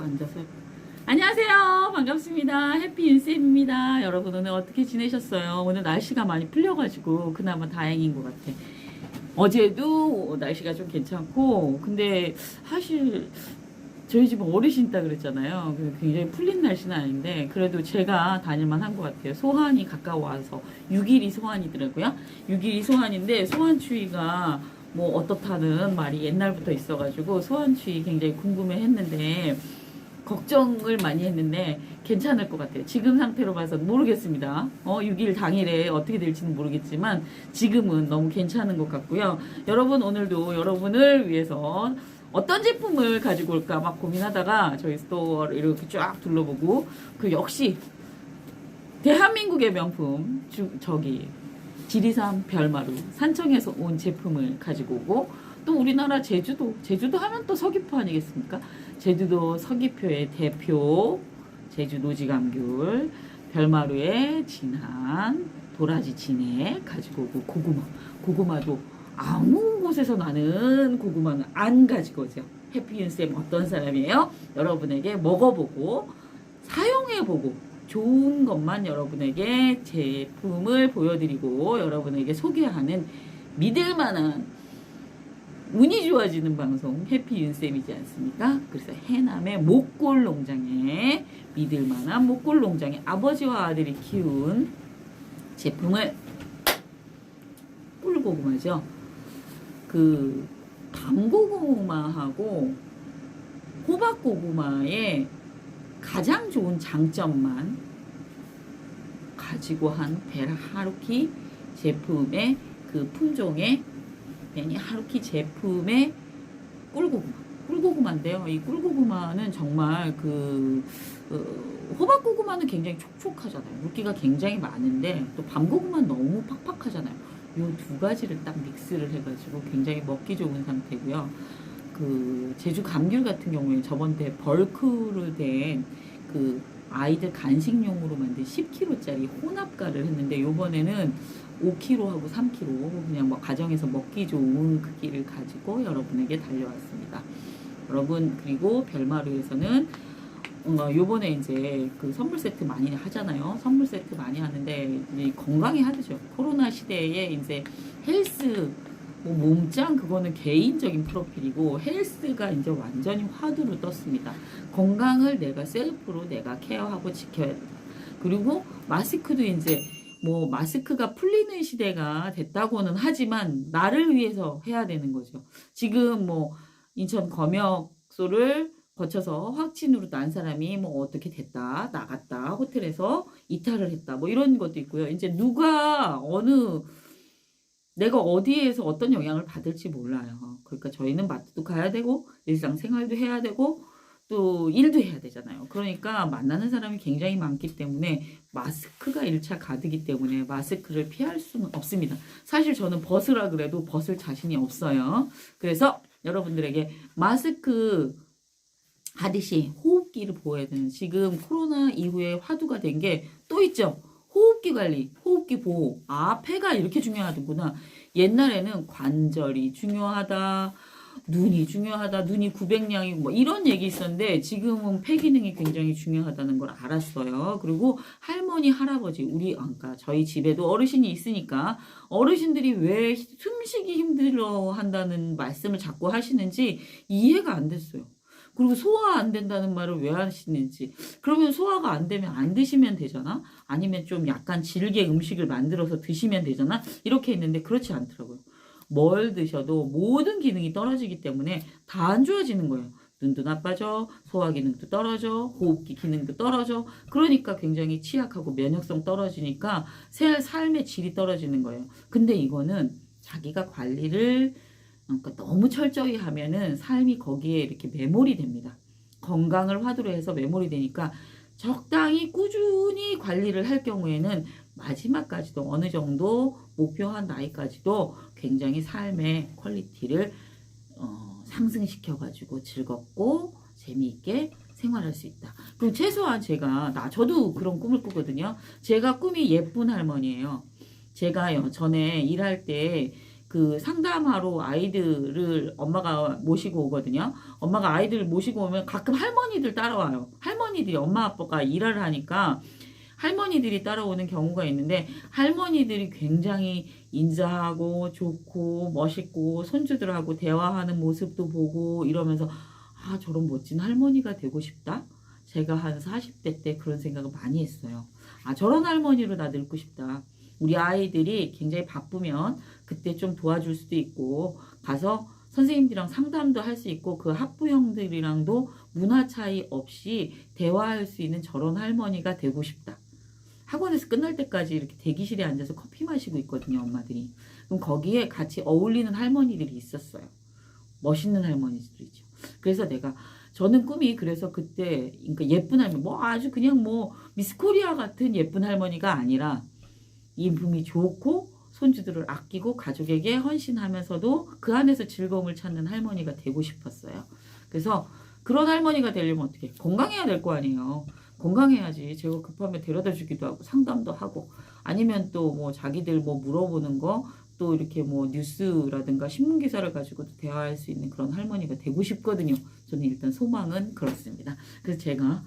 앉아서. 안녕하세요. 반갑습니다. 해피인쌤입니다. 여러분 오늘 어떻게 지내셨어요? 오늘 날씨가 많이 풀려가지고 그나마 다행인 것 같아. 어제도 날씨가 좀 괜찮고, 근데 사실 저희 집은 어르신 있다 그랬잖아요. 굉장히 풀린 날씨는 아닌데 그래도 제가 다닐만 한 것 같아요. 소환이 가까워서 6일이 소환이더라고요. 6일이 소환인데 소환추위가 뭐 어떻다는 말이 옛날부터 있어가지고 소환추위 굉장히 궁금해했는데 걱정을 많이 했는데 괜찮을 것 같아요. 지금 상태로 봐서는 모르겠습니다. 6일 당일에 어떻게 될지는 모르겠지만 지금은 너무 괜찮은 것 같고요. 여러분 오늘도 여러분을 위해서 어떤 제품을 가지고 올까 막 고민하다가 저희 스토어를 이렇게 쫙 둘러보고 그 역시 대한민국의 명품 지리산 별마루 산청에서 온 제품을 가지고 오고, 또 우리나라 제주도 하면 또 서귀포 아니겠습니까? 제주도 서귀포의 대표 제주 노지감귤 별마루의 진한 도라지 진해 가지고 오고, 고구마도 아무 곳에서 나는 고구마는 안 가지고 오죠. 해피윤쌤 어떤 사람이에요? 여러분에게 먹어보고 사용해보고 좋은 것만 여러분에게 제품을 보여드리고 여러분에게 소개하는 믿을만한 운이 좋아지는 방송 해피윤쌤이지 않습니까? 그래서 해남의 목골농장에 믿을만한 목골농장의 아버지와 아들이 키운 제품을 꿀고구마죠. 그 밤고구마하고 호박고구마의 가장 좋은 장점만 가지고 한 베라하루키 제품의 그 품종의 베니하루키 제품의 꿀고구마인데요. 이 꿀고구마는 정말 호박고구마는 굉장히 촉촉하잖아요. 물기가 굉장히 많은데 또 밤고구마는 너무 팍팍하잖아요. 요 두 가지를 딱 믹스를 해가지고 굉장히 먹기 좋은 상태고요. 그 제주 감귤 같은 경우에 저번에 벌크로 된 그 아이들 간식용으로 만든 10kg짜리 혼합가를 했는데 요번에는 5kg하고 3kg 그냥 뭐 가정에서 먹기 좋은 크기를 가지고 여러분에게 달려왔습니다. 여러분, 그리고 별마루에서는 요번에 이제 그 선물 세트 많이 하잖아요. 선물 세트 많이 하는데 이제 건강에 하드죠. 코로나 시대에 이제 헬스 뭐 몸짱 그거는 개인적인 프로필이고 헬스가 이제 완전히 화두로 떴습니다. 건강을 내가 셀프로 내가 케어하고 지켜야 된다. 그리고 마스크도 이제 뭐 마스크가 풀리는 시대가 됐다고는 하지만 나를 위해서 해야 되는 거죠. 지금 뭐 인천 검역소를 거쳐서 확진으로 난 사람이 뭐 어떻게 됐다, 나갔다, 호텔에서 이탈을 했다, 뭐 이런 것도 있고요. 이제 내가 어디에서 어떤 영향을 받을지 몰라요. 그러니까 저희는 마트도 가야 되고, 일상생활도 해야 되고, 또 일도 해야 되잖아요. 그러니까 만나는 사람이 굉장히 많기 때문에 마스크가 1차 가드기 때문에 마스크를 피할 수는 없습니다. 사실 저는 벗으라 그래도 벗을 자신이 없어요. 그래서 여러분들에게 마스크 하듯이 호흡기를 보호해야 되는, 지금 코로나 이후에 화두가 된 게 또 있죠. 호흡기 관리, 호흡기 보호. 아, 폐가 이렇게 중요하구나. 옛날에는 관절이 중요하다, 눈이 중요하다, 눈이 900냥이고 뭐 이런 얘기 있었는데 지금은 폐 기능이 굉장히 중요하다는 걸 알았어요. 그리고 할머니, 할아버지, 그러니까 저희 집에도 어르신이 있으니까 어르신들이 왜 숨쉬기 힘들어 한다는 말씀을 자꾸 하시는지 이해가 안 됐어요. 그리고 소화 안 된다는 말을 왜 하시는지. 그러면 소화가 안 되면 안 드시면 되잖아? 아니면 좀 약간 질게 음식을 만들어서 드시면 되잖아? 이렇게 했는데 그렇지 않더라고요. 뭘 드셔도 모든 기능이 떨어지기 때문에 다 안 좋아지는 거예요. 눈도 나빠져, 소화 기능도 떨어져, 호흡기 기능도 떨어져. 그러니까 굉장히 취약하고 면역성 떨어지니까 삶의 질이 떨어지는 거예요. 근데 이거는 자기가 관리를 그러니까 너무 철저히 하면은 삶이 거기에 이렇게 메모리 됩니다. 건강을 화두로 해서 메모리 되니까 적당히 꾸준히 관리를 할 경우에는 마지막까지도 어느 정도 목표한 나이까지도 굉장히 삶의 퀄리티를 상승시켜가지고 즐겁고 재미있게 생활할 수 있다. 그럼 최소한 저도 그런 꿈을 꾸거든요. 제가 꿈이 예쁜 할머니예요. 제가요 전에 일할 때 그 상담하러 아이들을 엄마가 모시고 오거든요. 엄마가 아이들을 모시고 오면 가끔 할머니들 따라와요. 할머니들이 엄마 아빠가 일을 하니까 할머니들이 따라오는 경우가 있는데 할머니들이 굉장히 인자하고 좋고 멋있고 손주들하고 대화하는 모습도 보고 이러면서 아 저런 멋진 할머니가 되고 싶다. 제가 한 40대 때 그런 생각을 많이 했어요. 아 저런 할머니로 나 늙고 싶다. 우리 아이들이 굉장히 바쁘면 그때 좀 도와줄 수도 있고 가서 선생님들이랑 상담도 할 수 있고 그 학부형들이랑도 문화 차이 없이 대화할 수 있는 저런 할머니가 되고 싶다. 학원에서 끝날 때까지 이렇게 대기실에 앉아서 커피 마시고 있거든요, 엄마들이. 그럼 거기에 같이 어울리는 할머니들이 있었어요. 멋있는 할머니들이죠. 그래서 저는 꿈이 그래서 그때, 그러니까 예쁜 할머니, 뭐 아주 그냥 뭐 미스 코리아 같은 예쁜 할머니가 아니라 인품이 좋고 손주들을 아끼고 가족에게 헌신하면서도 그 안에서 즐거움을 찾는 할머니가 되고 싶었어요. 그래서 그런 할머니가 되려면 어떻게 건강해야 될 거 아니에요. 건강해야지. 제가 급하면 데려다 주기도 하고 상담도 하고 아니면 또 뭐 자기들 뭐 물어보는 거 또 이렇게 뭐 뉴스라든가 신문 기사를 가지고도 대화할 수 있는 그런 할머니가 되고 싶거든요. 저는 일단 소망은 그렇습니다. 그래서 제가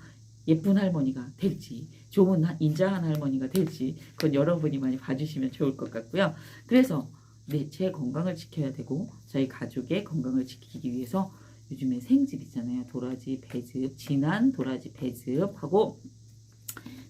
예쁜 할머니가 될지 좋은 인자한 할머니가 될지 그건 여러분이 많이 봐주시면 좋을 것 같고요. 그래서 네, 제 건강을 지켜야 되고 저희 가족의 건강을 지키기 위해서 요즘에 생즙 있잖아요. 도라지 배즙, 진한 도라지 배즙하고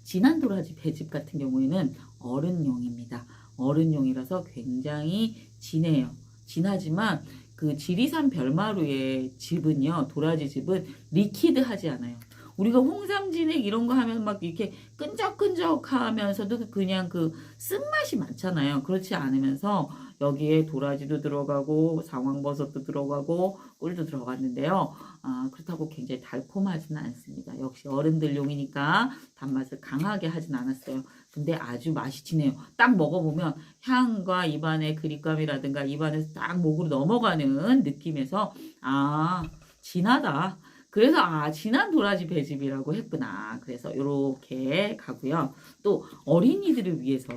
진한 도라지 배즙 같은 경우에는 어른용입니다. 어른용이라서 굉장히 진해요. 진하지만 그 지리산 별마루의 즙은요, 도라지 즙은 리퀴드하지 않아요. 우리가 홍삼진액 이런 거 하면 막 이렇게 끈적끈적 하면서도 그냥 그 쓴맛이 많잖아요. 그렇지 않으면서 여기에 도라지도 들어가고 상황버섯도 들어가고 꿀도 들어갔는데요. 아, 그렇다고 굉장히 달콤하지는 않습니다. 역시 어른들용이니까 단맛을 강하게 하진 않았어요. 근데 아주 맛이 진해요. 딱 먹어보면 향과 입안의 그립감이라든가 입안에서 딱 목으로 넘어가는 느낌에서 아, 진하다. 그래서 아 진한 도라지 배즙이라고 했구나. 그래서 이렇게 가고요. 또 어린이들을 위해서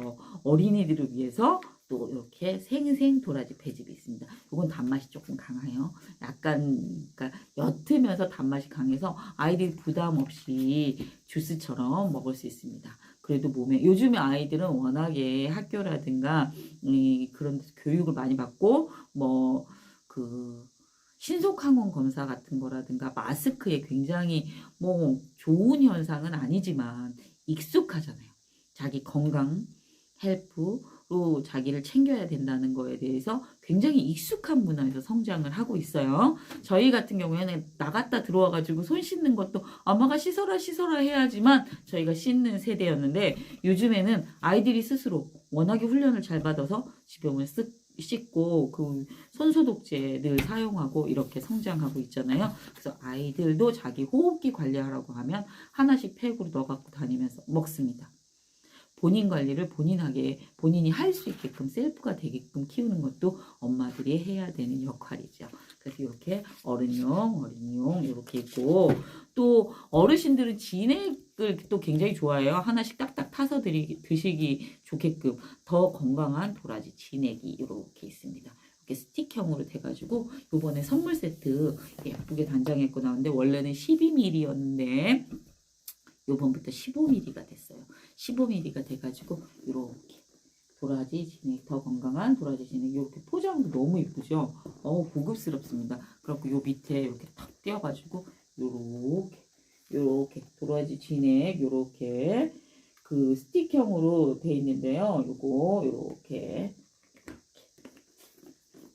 또 이렇게 생생 도라지 배즙이 있습니다. 이건 단맛이 조금 강해요. 약간 그러니까 옅으면서 단맛이 강해서 아이들이 부담 없이 주스처럼 먹을 수 있습니다. 그래도 몸에 요즘에 아이들은 워낙에 학교라든가 그런 데서 교육을 많이 받고 뭐그 신속항원 검사 같은 거라든가 마스크에 굉장히 뭐 좋은 현상은 아니지만 익숙하잖아요. 자기 건강, 헬프로 자기를 챙겨야 된다는 거에 대해서 굉장히 익숙한 문화에서 성장을 하고 있어요. 저희 같은 경우에는 나갔다 들어와가지고 손 씻는 것도 엄마가 씻어라 해야지만 저희가 씻는 세대였는데 요즘에는 아이들이 스스로 워낙에 훈련을 잘 받아서 집에 오면 씻고 그 손소독제 늘 사용하고 이렇게 성장하고 있잖아요. 그래서 아이들도 자기 호흡기 관리하라고 하면 하나씩 팩으로 넣어갖고 다니면서 먹습니다. 본인 관리를 본인이 할 수 있게끔 셀프가 되게끔 키우는 것도 엄마들이 해야 되는 역할이죠. 그래서 이렇게 어른용 이렇게 있고 또 어르신들은 진액을 또 굉장히 좋아해요. 하나씩 딱딱 타서 드시기 좋게끔 더 건강한 도라지 진액이 이렇게 있습니다. 이렇게 스틱형으로 돼가지고 이번에 선물 세트 예쁘게 단장했고 나왔는데 원래는 12ml였는데 요번부터 15ml가 됐어요. 15ml가 돼가지고 이렇게 도라지 진액 더 건강한 도라지 진액 이렇게 포장도 너무 이쁘죠. 고급스럽습니다. 그래갖고 요 밑에 이렇게 탁 띄어가지고 요렇게 도라지 진액 요렇게 그 스틱형으로 돼 있는데요. 요거 요렇게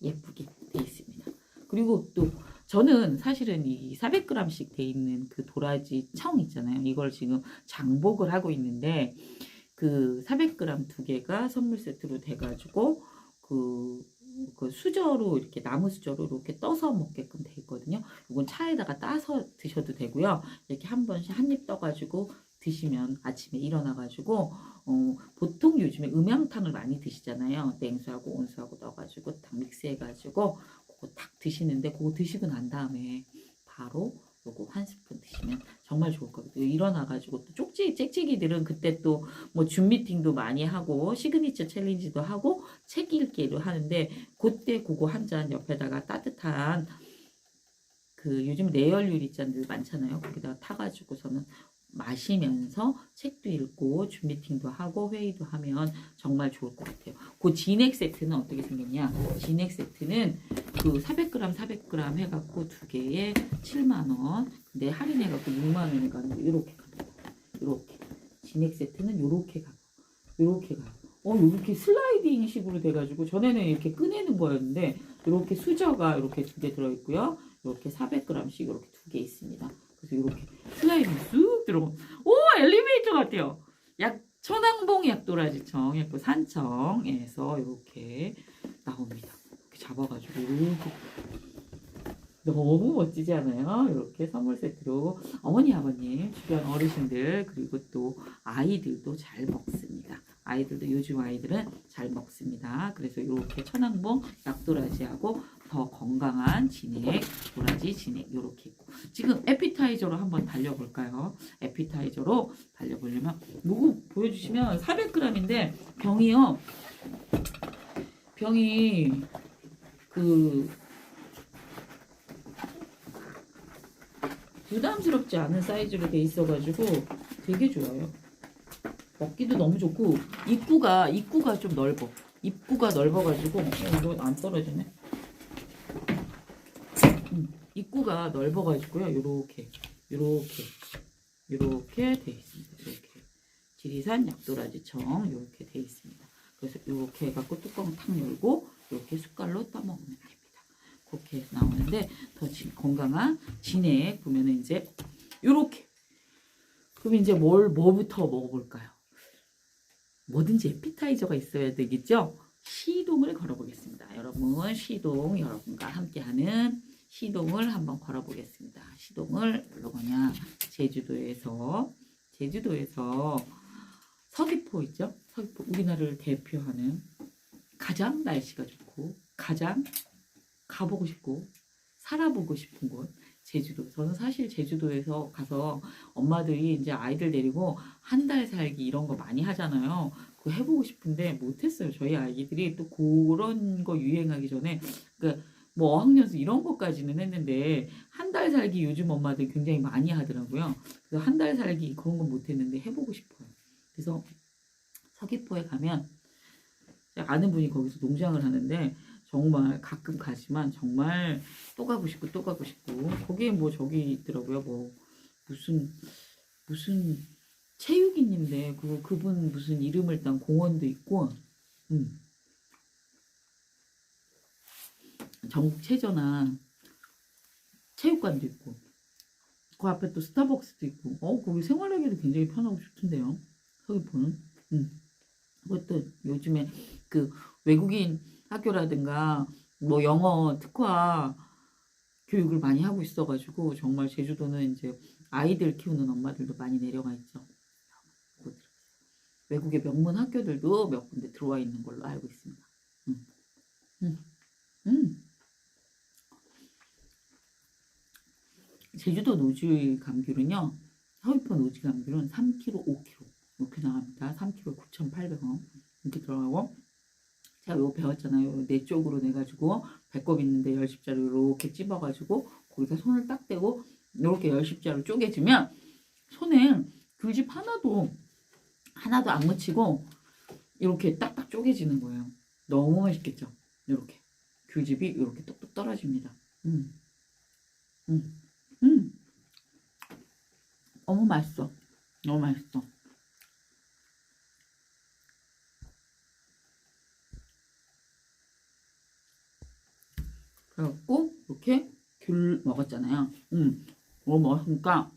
예쁘게 돼 있습니다. 그리고 또 저는 사실은 이 400g씩 돼 있는 그 도라지 청 있잖아요. 이걸 지금 장복을 하고 있는데 그 400g 두 개가 선물 세트로 돼가지고 그 수저로 이렇게 나무 수저로 이렇게 떠서 먹게끔 돼 있거든요. 이건 차에다가 따서 드셔도 되고요. 이렇게 한 번씩 한 입 떠가지고 드시면 아침에 일어나가지고 보통 요즘에 음양탕을 많이 드시잖아요. 냉수하고 온수하고 넣어가지고 딱 믹스해가지고 그거 딱 드시는데 그거 드시고 난 다음에 바로 요거 한 스푼 드시면 정말 정말 좋을 것 같아요. 일어나가지고 또 짹짹이들은 그때 또 뭐 줌 미팅도 많이 하고 시그니처 챌린지도 하고 책 읽기도 하는데 그때 그거 한 잔 옆에다가 따뜻한 그 요즘 내열 유리잔들 많잖아요. 거기다가 타가지고서는 마시면서 책도 읽고 줌 미팅도 하고 회의도 하면 정말 좋을 것 같아요. 그 진액 세트는 어떻게 생겼냐? 진액 세트는 그 400g 400g 해갖고 두 개에 7만 원. 근데 할인해갖고 6만 원에 가는데 이렇게 갑니다. 이렇게 진액 세트는 요렇게 가고 요렇게 가고. 요렇게 슬라이딩 식으로 돼가지고 전에는 이렇게 꺼내는 거였는데 이렇게 수저가 이렇게 두 개 들어있고요. 이렇게 400g씩 이렇게 두 개 있습니다. 그래서 이렇게 슬라이딩 쑥 들어오고 엘리베이터 같아요. 천왕봉 약도라지청 약도 산청에서 이렇게 나옵니다. 이렇게 잡아가지고 이렇게 너무 멋지지 않아요? 이렇게 선물 세트로 어머니 아버님 주변 어르신들 그리고 또 아이들도 잘 먹습니다. 아이들도 요즘 아이들은 잘 먹습니다. 그래서 이렇게 천왕봉 약도라지하고 더 건강한 진액, 도라지 진액 이렇게 있고 지금 에피타이저로 한번 달려볼까요? 에피타이저로 달려보려면 요거 보여주시면 400g인데 병이 그 부담스럽지 않은 사이즈로 돼 있어가지고 되게 좋아요. 먹기도 너무 좋고 입구가 좀 넓어. 입구가 넓어가지고 이거 안 떨어지네. 입구가 넓어가지고요. 요렇게 돼 있습니다. 이렇게 지리산 약도라지청 이렇게 돼 있습니다. 그래서 이렇게 해갖고 뚜껑 탁 열고 이렇게 숟갈로 떠먹으면 됩니다. 그렇게 해서 나오는데 더 건강한 진액 보면은 이제 요렇게. 그럼 이제 뭐부터 먹어볼까요? 뭐든지 에피타이저가 있어야 되겠죠? 시동을 걸어보겠습니다. 여러분 시동 여러분과 함께하는 시동을 한번 걸어보겠습니다. 시동을 뭘로 거냐? 제주도에서 서귀포 있죠? 서귀포 우리나라를 대표하는 가장 날씨가 좋고 가장 가보고 싶고 살아보고 싶은 곳 제주도. 저는 사실 제주도에서 가서 엄마들이 이제 아이들 데리고 한 달 살기 이런 거 많이 하잖아요. 그거 해보고 싶은데 못했어요. 저희 아이들이 또 그런 거 유행하기 전에 그러니까 뭐 어학연수 이런 것까지는 했는데 한 달 살기 요즘 엄마들 굉장히 많이 하더라고요. 그래서 한 달 살기 그런 건 못했는데 해보고 싶어요. 그래서 서귀포에 가면 아는 분이 거기서 농장을 하는데 정말 가끔 가지만 정말 또 가고 싶고 거기에 뭐 저기 있더라고요. 뭐 무슨 체육인인데 그분 무슨 이름을 딴 공원도 있고 전국체전한 체육관도 있고 그 앞에 또 스타벅스도 있고 거기 생활하기도 굉장히 편하고 좋던데요. 서귀포는 그것도 요즘에 그 외국인 학교라든가 뭐 영어 특화 교육을 많이 하고 있어가지고 정말 제주도는 이제 아이들 키우는 엄마들도 많이 내려가 있죠. 외국의 명문 학교들도 몇 군데 들어와 있는 걸로 알고 있습니다. 제주도 노지 감귤은요. 서귀포 노지 감귤은 3kg, 5kg 이렇게 나갑니다. 3kg 9,800원 이렇게 들어가고 제가 이거 배웠잖아요. 네 쪽으로 내가지고 배꼽 있는데 열십자로 이렇게 찝어가지고 거기다 손을 딱 대고 이렇게 열십자로 쪼개주면 손에 귤집 하나도 안 묻히고 이렇게 딱딱 쪼개지는 거예요. 너무 맛있겠죠? 이렇게 귤집이 이렇게 똑똑 떨어집니다. 너무 맛있어. 너무 맛있어. 그래갖고 이렇게 귤 먹었잖아요. 뭐 먹었으니까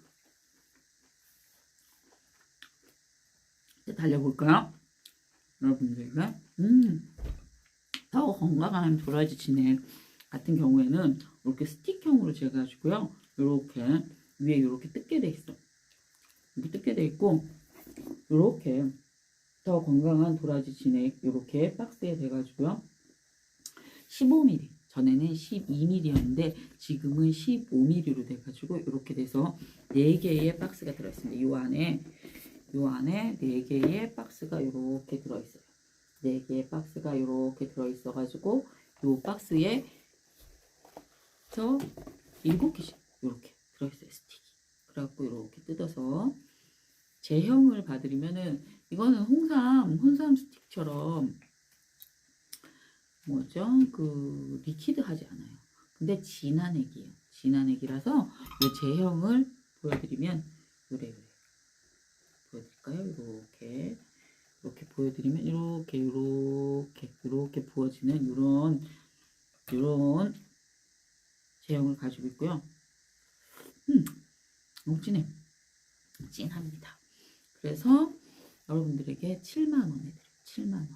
이제 달려볼까요? 여러분들에게 더 건강한 도라지 진액 같은 경우에는 이렇게 스틱형으로 재가지고요. 이렇게 위에 이렇게 뜯게 돼 있어. 이렇게 뜯게 돼 있고 이렇게 더 건강한 도라지 진액 이렇게 박스에 돼가지고요. 15ml 전에는 12mm였는데 지금은 15mm로 돼가지고 이렇게 돼서 4개의 박스가 들어있습니다. 요 안에 4개의 박스가 이렇게 들어있어요. 4개의 박스가 이렇게 들어있어가지고 요 박스에 저 7개씩 이렇게 들어있어요. 스틱이. 그래갖고 이렇게 뜯어서 제형을 봐드리면은 이거는 홍삼 스틱처럼 뭐죠? 그 리퀴드 하지 않아요. 근데 진한 액이에요. 진한 액이라서 이 제형을 보여드리면 요래 보여드릴까요? 이렇게 보여드리면 이렇게 부어지는 이런 제형을 가지고 있고요. 너무 진합니다. 그래서 여러분들에게 7만원에 드려요.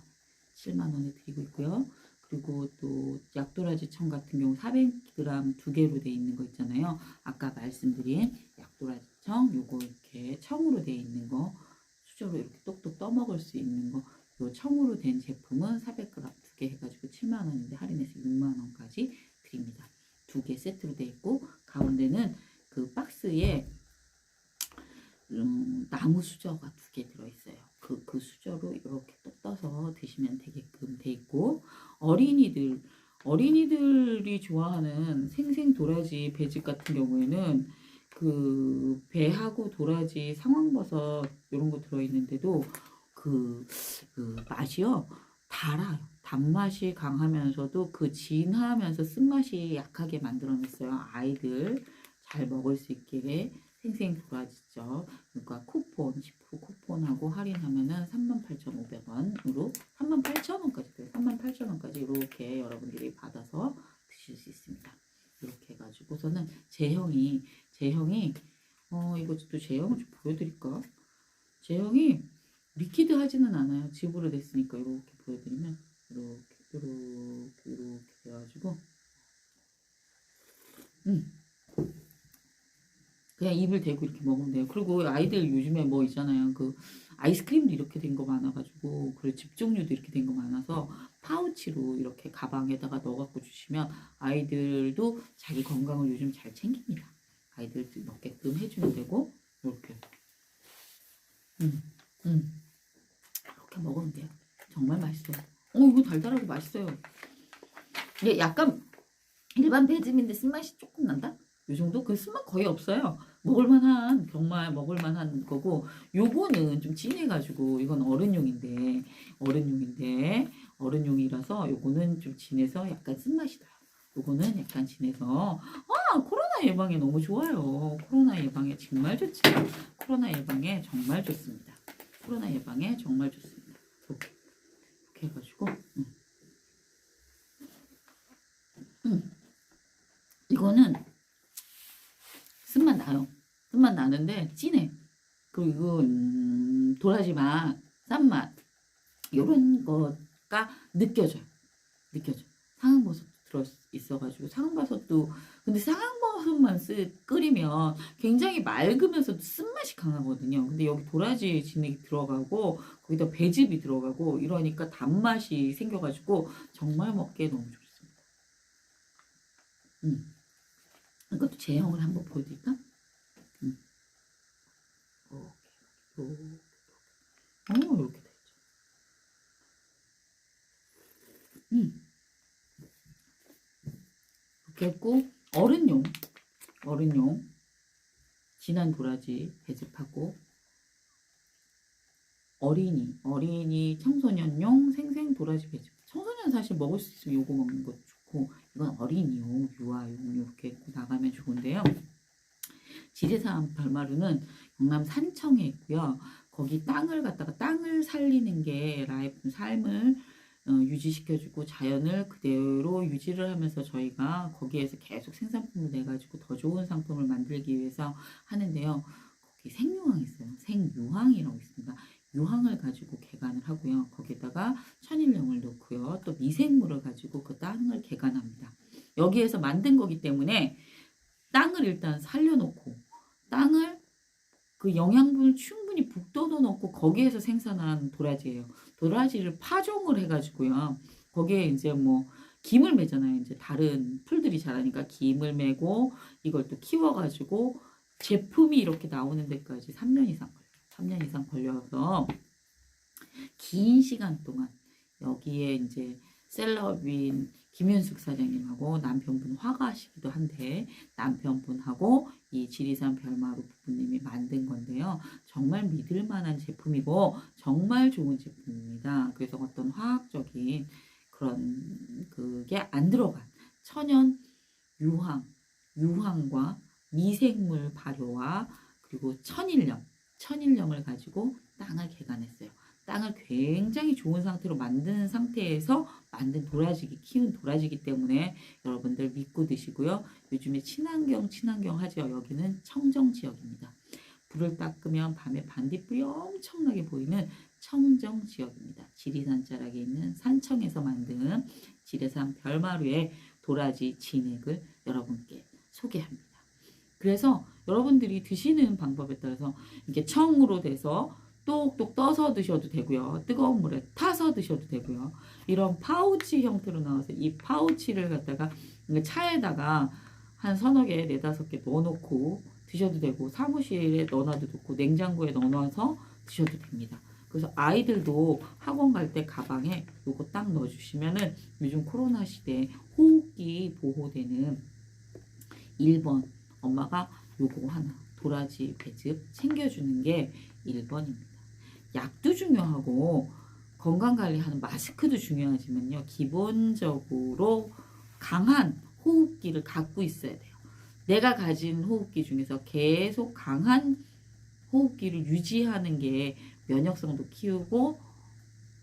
7만원에 드리고 있고요. 그리고 또 약도라지 청 같은 경우 400g 2개로 되어 있는 거 있잖아요. 아까 말씀드린 약도라지 청, 요거 이렇게 청으로 되어 있는 거, 수저로 이렇게 똑똑 떠먹을 수 있는 거, 요 청으로 된 제품은 400g 2개 해가지고 7만원인데 할인해서 6만원까지 드립니다. 2개 세트로 되어 있고, 가운데는 그 박스에 나무 수저가 2개 들어있어요. 그 수저로 이렇게 똑 떠서 드시면 되게끔 돼 있고, 어린이들이 좋아하는 생생 도라지 배즙 같은 경우에는 그 배하고 도라지 상황버섯 이런 거 들어있는데도 그 맛이요 달아요. 단맛이 강하면서도 그 진하면서 쓴맛이 약하게 만들어냈어요. 아이들 잘 먹을 수 있게 생생 도라지죠. 그러니까 쿠폰 10% 쿠폰하고 할인하면은 38,500원으로 38,000원까지 돼요. 38,000원까지 이렇게 여러분들이 받아서 드실 수 있습니다. 이렇게 해가지고서는 제형이 이것도 제형을 좀 보여드릴까? 제형이 리퀴드 하지는 않아요. 즙으로 됐으니까 이렇게 보여드리면 이렇게 돼가지고 그냥 입을 대고 이렇게 먹으면 돼요. 그리고 아이들 요즘에 뭐 있잖아요. 그 아이스크림도 이렇게 된 거 많아가지고, 그리고 즙 종류도 이렇게 된 거 많아서 파우치로 이렇게 가방에다가 넣어갖고 주시면 아이들도 자기 건강을 요즘 잘 챙깁니다. 아이들도 먹게끔 해주면 되고, 이렇게 이렇게 먹으면 돼요. 정말 맛있어요. 이거 달달하고 맛있어요. 이게 약간 일반 배즙인데 쓴맛이 조금 난다? 요 정도? 그 쓴맛 거의 없어요. 먹을만한, 정말 먹을만한 거고, 요거는 좀 진해가지고, 이건 어른용이라서 요거는 좀 진해서 약간 쓴맛이 나요. 요거는 약간 진해서, 코로나 예방에 너무 좋아요. 코로나 예방에 정말 좋지. 코로나 예방에 정말 좋습니다. 코로나 예방에 정말 좋습니다. 이렇게 해가지고, 이거는 쓴맛 나요. 쓴맛 나는데 진해. 그리고 도라지 맛, 짠맛 이런 거가 느껴져요. 상황버섯도 들어있어가지고 근데 상황버섯만 끓이면 굉장히 맑으면서도 쓴맛이 강하거든요. 근데 여기 도라지 진액이 들어가고 거기다 배즙이 들어가고 이러니까 단맛이 생겨가지고 정말 먹기에 너무 좋습니다. 이것도 제형을 한번 보여드릴까? 이렇게 되죠. 이렇게 했고, 어른용 진한 도라지 배즙하고, 어린이 청소년용 생생 도라지 배즙. 청소년 사실 먹을 수 있으면 요거 먹는 것도 좋고, 이건 어린이용 유아용 이렇게 나가면 좋은데요. 지리산 발마루는 경남 산청에 있고요. 거기 땅을 살리는 게 삶을 유지시켜주고 자연을 그대로 유지를 하면서 저희가 거기에서 계속 생산품을 내가지고 더 좋은 상품을 만들기 위해서 하는데요. 거기 생유황이 있어요. 생유황이라고 있습니다. 유황을 가지고 개간을 하고요. 거기다가 천일염을 넣고요. 또 미생물을 가지고 그 땅을 개간합니다. 여기에서 만든 거기 때문에 땅을 일단 살려놓고 땅을 그 영양분을 충분히 북돋워 놓고 거기에서 생산한 도라지예요. 도라지를 파종을 해가지고요. 거기에 이제 뭐 김을 매잖아요. 이제 다른 풀들이 자라니까 김을 매고 이걸 또 키워가지고 제품이 이렇게 나오는 데까지 3년 이상 걸려요. 3년 이상 걸려서 긴 시간 동안 여기에 이제 셀럽인 김윤숙 사장님하고 남편분 화가시기도 한데 남편분하고 이 지리산 별마루 부부님이 만든 건데요. 정말 믿을 만한 제품이고 정말 좋은 제품입니다. 그래서 어떤 화학적인 그런 그게 안 들어간 천연 유황과 미생물 발효와 그리고 천일염을 가지고 땅을 개간했어요. 땅을 굉장히 좋은 상태로 만든 상태에서 만든 도라지기, 키운 도라지기 때문에 여러분들 믿고 드시고요. 요즘에 친환경 하죠. 여기는 청정 지역입니다. 불을 딱 끄면 밤에 반딧불이 엄청나게 보이는 청정 지역입니다. 지리산 자락에 있는 산청에서 만든 지리산 별마루의 도라지 진액을 여러분께 소개합니다. 그래서 여러분들이 드시는 방법에 따라서 이렇게 청으로 돼서 똑똑 떠서 드셔도 되고요. 뜨거운 물에 타서 드셔도 되고요. 이런 파우치 형태로 나와서 이 파우치를 갖다가 차에다가 한 서너 개, 네다섯 개 넣어놓고 드셔도 되고 사무실에 넣어놔도 좋고 냉장고에 넣어놔서 드셔도 됩니다. 그래서 아이들도 학원 갈 때 가방에 요거 딱 넣어주시면은 요즘 코로나 시대에 호흡기 보호되는 1번 엄마가 요거 하나 도라지 배즙 챙겨주는 게 1번입니다. 약도 중요하고 건강관리하는 마스크도 중요하지만요. 기본적으로 강한 호흡기를 갖고 있어야 돼요. 내가 가진 호흡기 중에서 계속 강한 호흡기를 유지하는 게 면역성도 키우고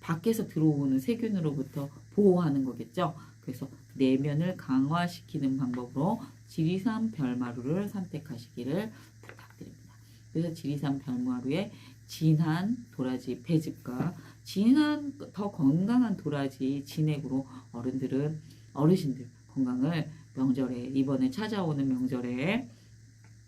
밖에서 들어오는 세균으로부터 보호하는 거겠죠. 그래서 내면을 강화시키는 방법으로 지리산 별마루를 선택하시기를 부탁드립니다. 그래서 지리산 별마루의 진한 도라지 배즙과 진한 더 건강한 도라지 진액으로 어르신들 건강을 명절에 이번에 찾아오는 명절에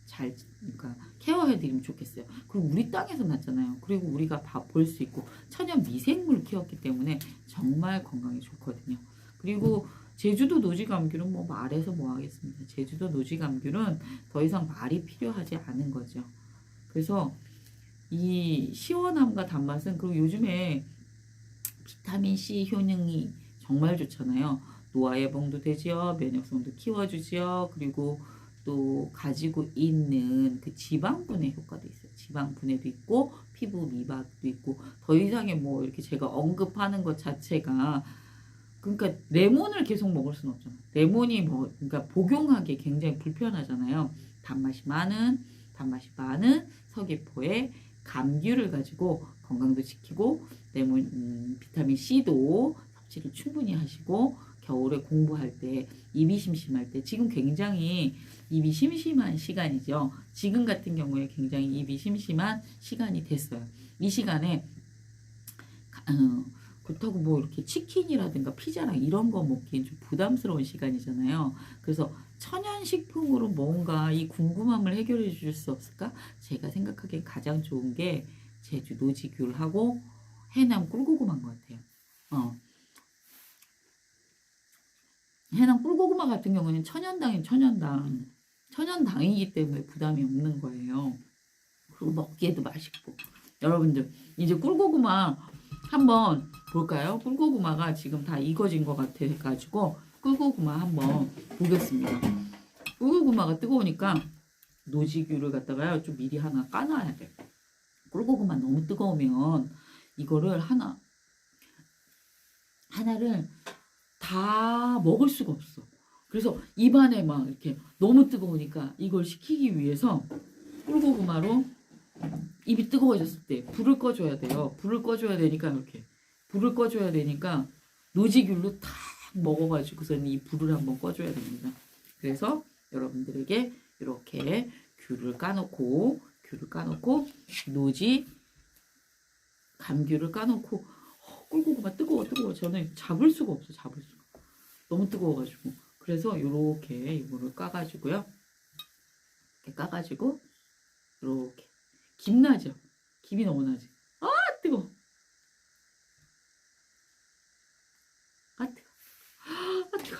잘 그러니까 케어해드리면 좋겠어요. 그리고 우리 땅에서 났잖아요. 그리고 우리가 볼 수 있고 천연 미생물 키웠기 때문에 정말 건강에 좋거든요. 그리고 제주도 노지감귤은 뭐 말해서 뭐 하겠습니다. 제주도 노지감귤은 더 이상 말이 필요하지 않은 거죠. 그래서 이 시원함과 단맛은 그리고 요즘에 비타민 C 효능이 정말 좋잖아요. 노화 예방도 되지요. 면역성도 키워주지요. 그리고 또 가지고 있는 그 지방분해 효과도 있어요. 지방분해도 있고 피부 미박도 있고 더 이상의 뭐 이렇게 제가 언급하는 것 자체가 그러니까 레몬을 계속 먹을 수는 없잖아요. 레몬이 뭐 그러니까 복용하기 굉장히 불편하잖아요. 단맛이 많은 서귀포의 감귤을 가지고 건강도 지키고 레몬 비타민 C도 섭취를 충분히 하시고 겨울에 공부할 때 입이 심심할 때 지금 굉장히 입이 심심한 시간이죠. 지금 같은 경우에 굉장히 입이 심심한 시간이 됐어요. 이 시간에 그렇다고 뭐 이렇게 치킨이라든가 피자랑 이런 거 먹기엔 좀 부담스러운 시간이잖아요. 그래서 천연식품으로 뭔가 이 궁금함을 해결해 줄 수 없을까? 제가 생각하기엔 가장 좋은 게 제주 노지귤하고 해남 꿀고구마인 것 같아요. 해남 꿀고구마 같은 경우는 천연당이기 때문에 부담이 없는 거예요. 그리고 먹기에도 맛있고. 여러분들 이제 꿀고구마 한번 볼까요? 꿀고구마가 지금 다 익어진 것 같아가지고 꿀고구마 한번 보겠습니다. 꿀고구마가 뜨거우니까 노지귤을 갖다가 좀 미리 하나 까놔야 돼. 꿀고구마 너무 뜨거우면 이거를 하나를 다 먹을 수가 없어. 그래서 입안에 막 이렇게 너무 뜨거우니까 이걸 식히기 위해서 꿀고구마로 입이 뜨거워졌을 때 불을 꺼줘야 돼요. 불을 꺼줘야 되니까 이렇게 불을 꺼줘야 되니까 노지귤로 탁 먹어가지고서는 이 불을 한번 꺼줘야 됩니다. 그래서 여러분들에게 이렇게 귤을 까놓고 노지 감귤을 까놓고 꿀고구마 뜨거워 저는 잡을 수가 없어. 너무 뜨거워가지고 그래서 요렇게 이거를 까가지고요. 이렇게 까가지고 이렇게 김 나죠? 김이 너무 나지? 아 뜨거! 아 뜨거! 아 뜨거!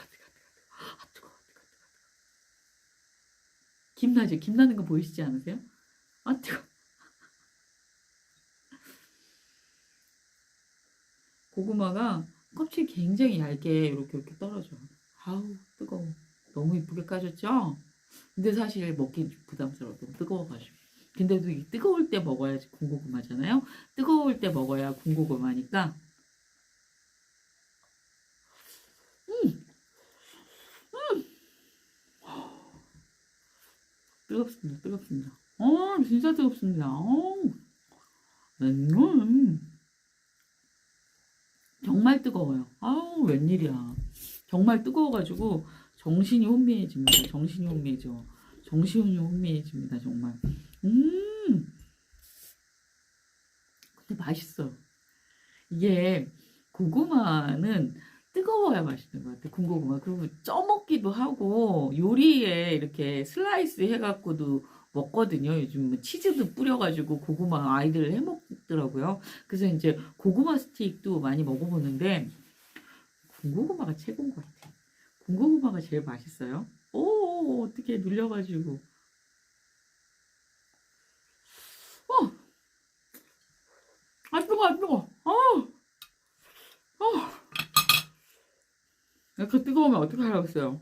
김나죠? 김나는 거 보이시지 않으세요? 아, 뜨거. 고구마가 껍질이 굉장히 얇게 이렇게 떨어져. 아우, 뜨거워. 너무 이쁘게 까졌죠? 근데 사실 먹기 부담스러워. 너무 뜨거워가지고. 근데도 이 뜨거울 때 먹어야지 군고구마잖아요. 뜨거울 때 먹어야 군고구마니까. 뜨겁습니다. 뜨겁습니다. 진짜 뜨겁습니다. 정말 뜨거워요. 아우, 웬일이야. 정말 뜨거워가지고 정신이 혼미해집니다. 정신이 혼미해져. 정신이 혼미해집니다. 정말. 근데 맛있어. 이게 고구마는 뜨거워야 맛있는 것 같아. 군고구마. 그리고 쪄먹기도 하고 요리에 이렇게 슬라이스 해갖고도 먹거든요. 요즘 뭐 치즈도 뿌려가지고 고구마 아이들 해먹더라고요. 그래서 이제 고구마 스틱도 많이 먹어보는데 군고구마가 최고인 것 같아. 군고구마가 제일 맛있어요. 오, 어떻게 눌려가지고. 아, 뜨거, 아, 뜨거. 그 뜨거우면 어떻게 하라고했어요?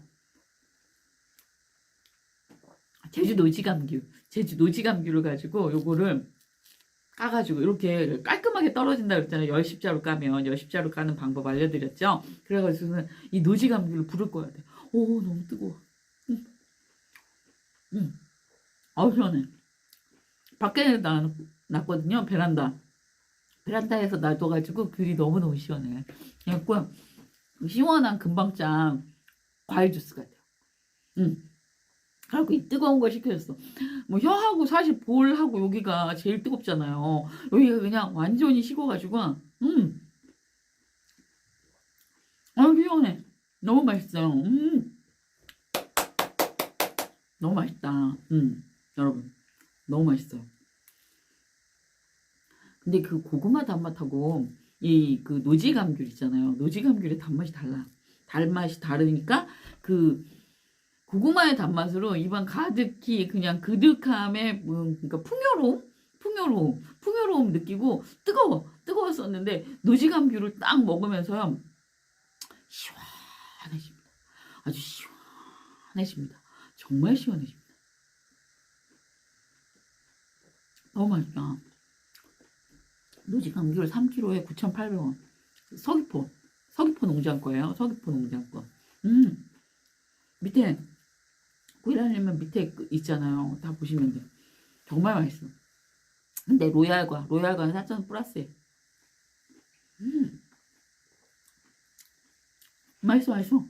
제주 노지감귤. 제주 노지감귤을 가지고 요거를 까가지고 이렇게 깔끔하게 떨어진다 그랬잖아요. 열십자로 까면 열십자로 까는 방법 알려드렸죠. 그래가지고는 이 노지감귤을 불을 꺼야 돼. 오, 너무 뜨거워. 아우, 시원해. 밖에 놨거든요. 베란다에서 놔둬가지고 귤이 너무너무 시원해. 그래갖고 시원한 금방장 과일 주스 같아요. 그래갖고 이 뜨거운 걸 시켜줬어. 뭐 혀하고 사실 볼하고 여기가 제일 뜨겁잖아요. 여기가 그냥 완전히 식어가지고 시원해. 너무 맛있어요. 너무 맛있다. 여러분 너무 맛있어요. 근데 그 고구마 단맛하고 이 그 노지감귤 있잖아요. 노지감귤의 단맛이 달라. 단맛이 다르니까 그 고구마의 단맛으로 입안 가득히 그냥 그득함에 그러니까 풍요로움 느끼고 뜨거웠었는데 노지감귤을 딱 먹으면서요 시원해집니다. 아주 시원해집니다. 정말 시원해집니다. 너무 맛있다. 노지감귤 3kg에 9,800원. 서귀포 농장 거예요. 서귀포 농장 거. 밑에 구이라면 밑에 있잖아요. 다 보시면 돼. 정말 맛있어. 근데 로얄과는 4,000원 플러스에. 맛있어.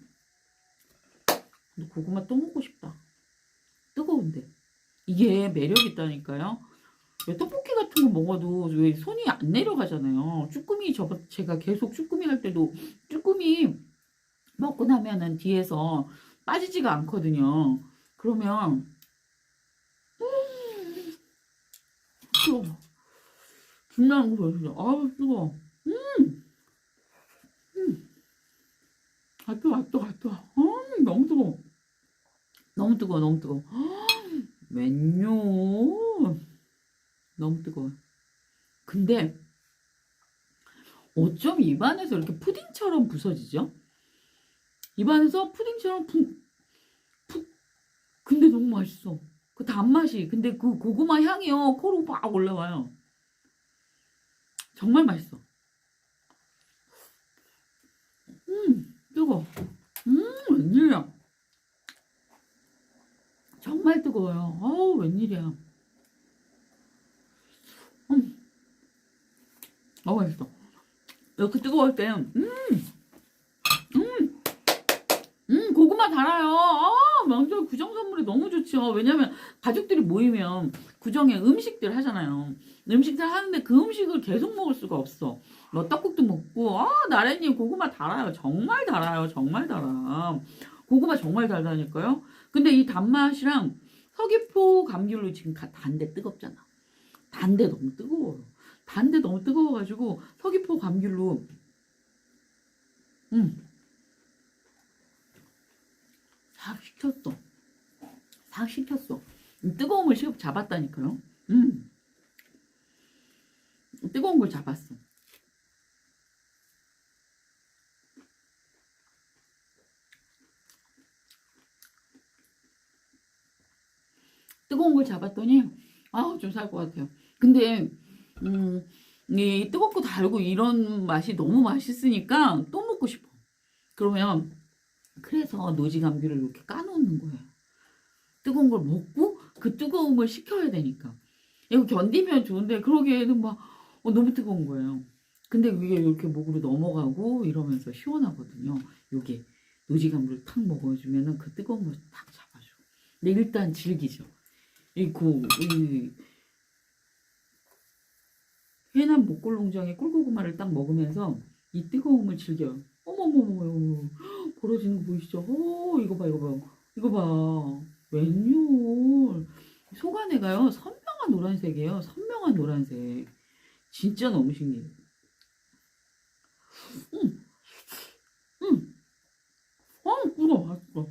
근데 고구마 또 먹고 싶다. 뜨거운데. 이게 매력이 있다니까요. 왜 떡볶이 같은 거 먹어도 왜 손이 안 내려가잖아요. 제가 계속 쭈꾸미 할 때도 쭈꾸미 먹고 나면은 뒤에서 빠지지가 않거든요. 그러면 뜨거워. 중요한 거 보여주죠. 아우, 뜨거워. 뜨거워. 너무 뜨거워. 웬요? 너무 뜨거워. 근데 어쩜 입안에서 이렇게 푸딩처럼 부서지죠? 입안에서 푸딩처럼 근데 너무 맛있어. 그 단맛이. 근데 그 고구마 향이요. 코로 막 올라와요. 정말 맛있어. 뜨거워. 웬일이야. 정말 뜨거워요. 아우, 웬일이야. 너무 맛있어. 이렇게 뜨거울 때, 고구마 달아요. 명절 구정 선물이 너무 좋죠. 왜냐면 가족들이 모이면 구정에 음식들 하잖아요. 음식들 하는데 그 음식을 계속 먹을 수가 없어. 뭐 떡국도 먹고, 나래님 고구마 달아요. 정말 달아요. 정말 달아. 고구마 정말 달다니까요. 근데 이 단맛이랑 서귀포 감귤로 지금 단데 뜨겁잖아. 단데 너무 뜨거워요. 단데 너무 뜨거워가지고 서귀포 감귤로 싹 식혔어. 뜨거움을 잡았다니까요. 뜨거운 걸 잡았어. 뜨거운 걸 잡았더니 좀 살 것 같아요. 근데 이 뜨겁고 달고 이런 맛이 너무 맛있으니까 또 먹고 싶어. 그러면 그래서 노지 감귤을 이렇게 까놓는 거예요. 뜨거운 걸 먹고 그 뜨거움을 식혀야 되니까. 이거 견디면 좋은데 그러기에는 막 너무 뜨거운 거예요. 근데 그게 이렇게 목으로 넘어가고 이러면서 시원하거든요. 요게 노지 감귤을 탁 먹어주면은 그 뜨거운 걸 탁 잡아줘. 근데 일단 즐기죠. 이 해남 목골농장의 꿀고구마를 딱 먹으면서 이 뜨거움을 즐겨요. 어머머머, 벌어지는 거 보이시죠? 이거 봐, 이거 봐. 이거 봐. 웬열. 속안에가요, 선명한 노란색이에요. 선명한 노란색. 진짜 너무 신기해요. 뜨거워, 맛있어.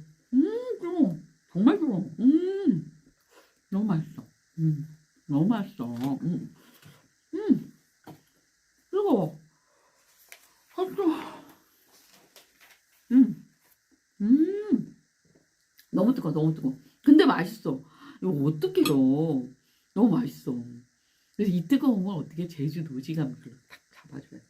뜨거워. 정말 뜨거워. 너무 맛있어. 너무 맛있어. 뜨거워. 뜨거워. 너무 뜨거워, 너무 뜨거워. 근데 맛있어. 이거 어떡해요. 너무 맛있어. 그래서 이 뜨거움을 어떻게 제주 노지감귤로 딱 잡아줘야 돼.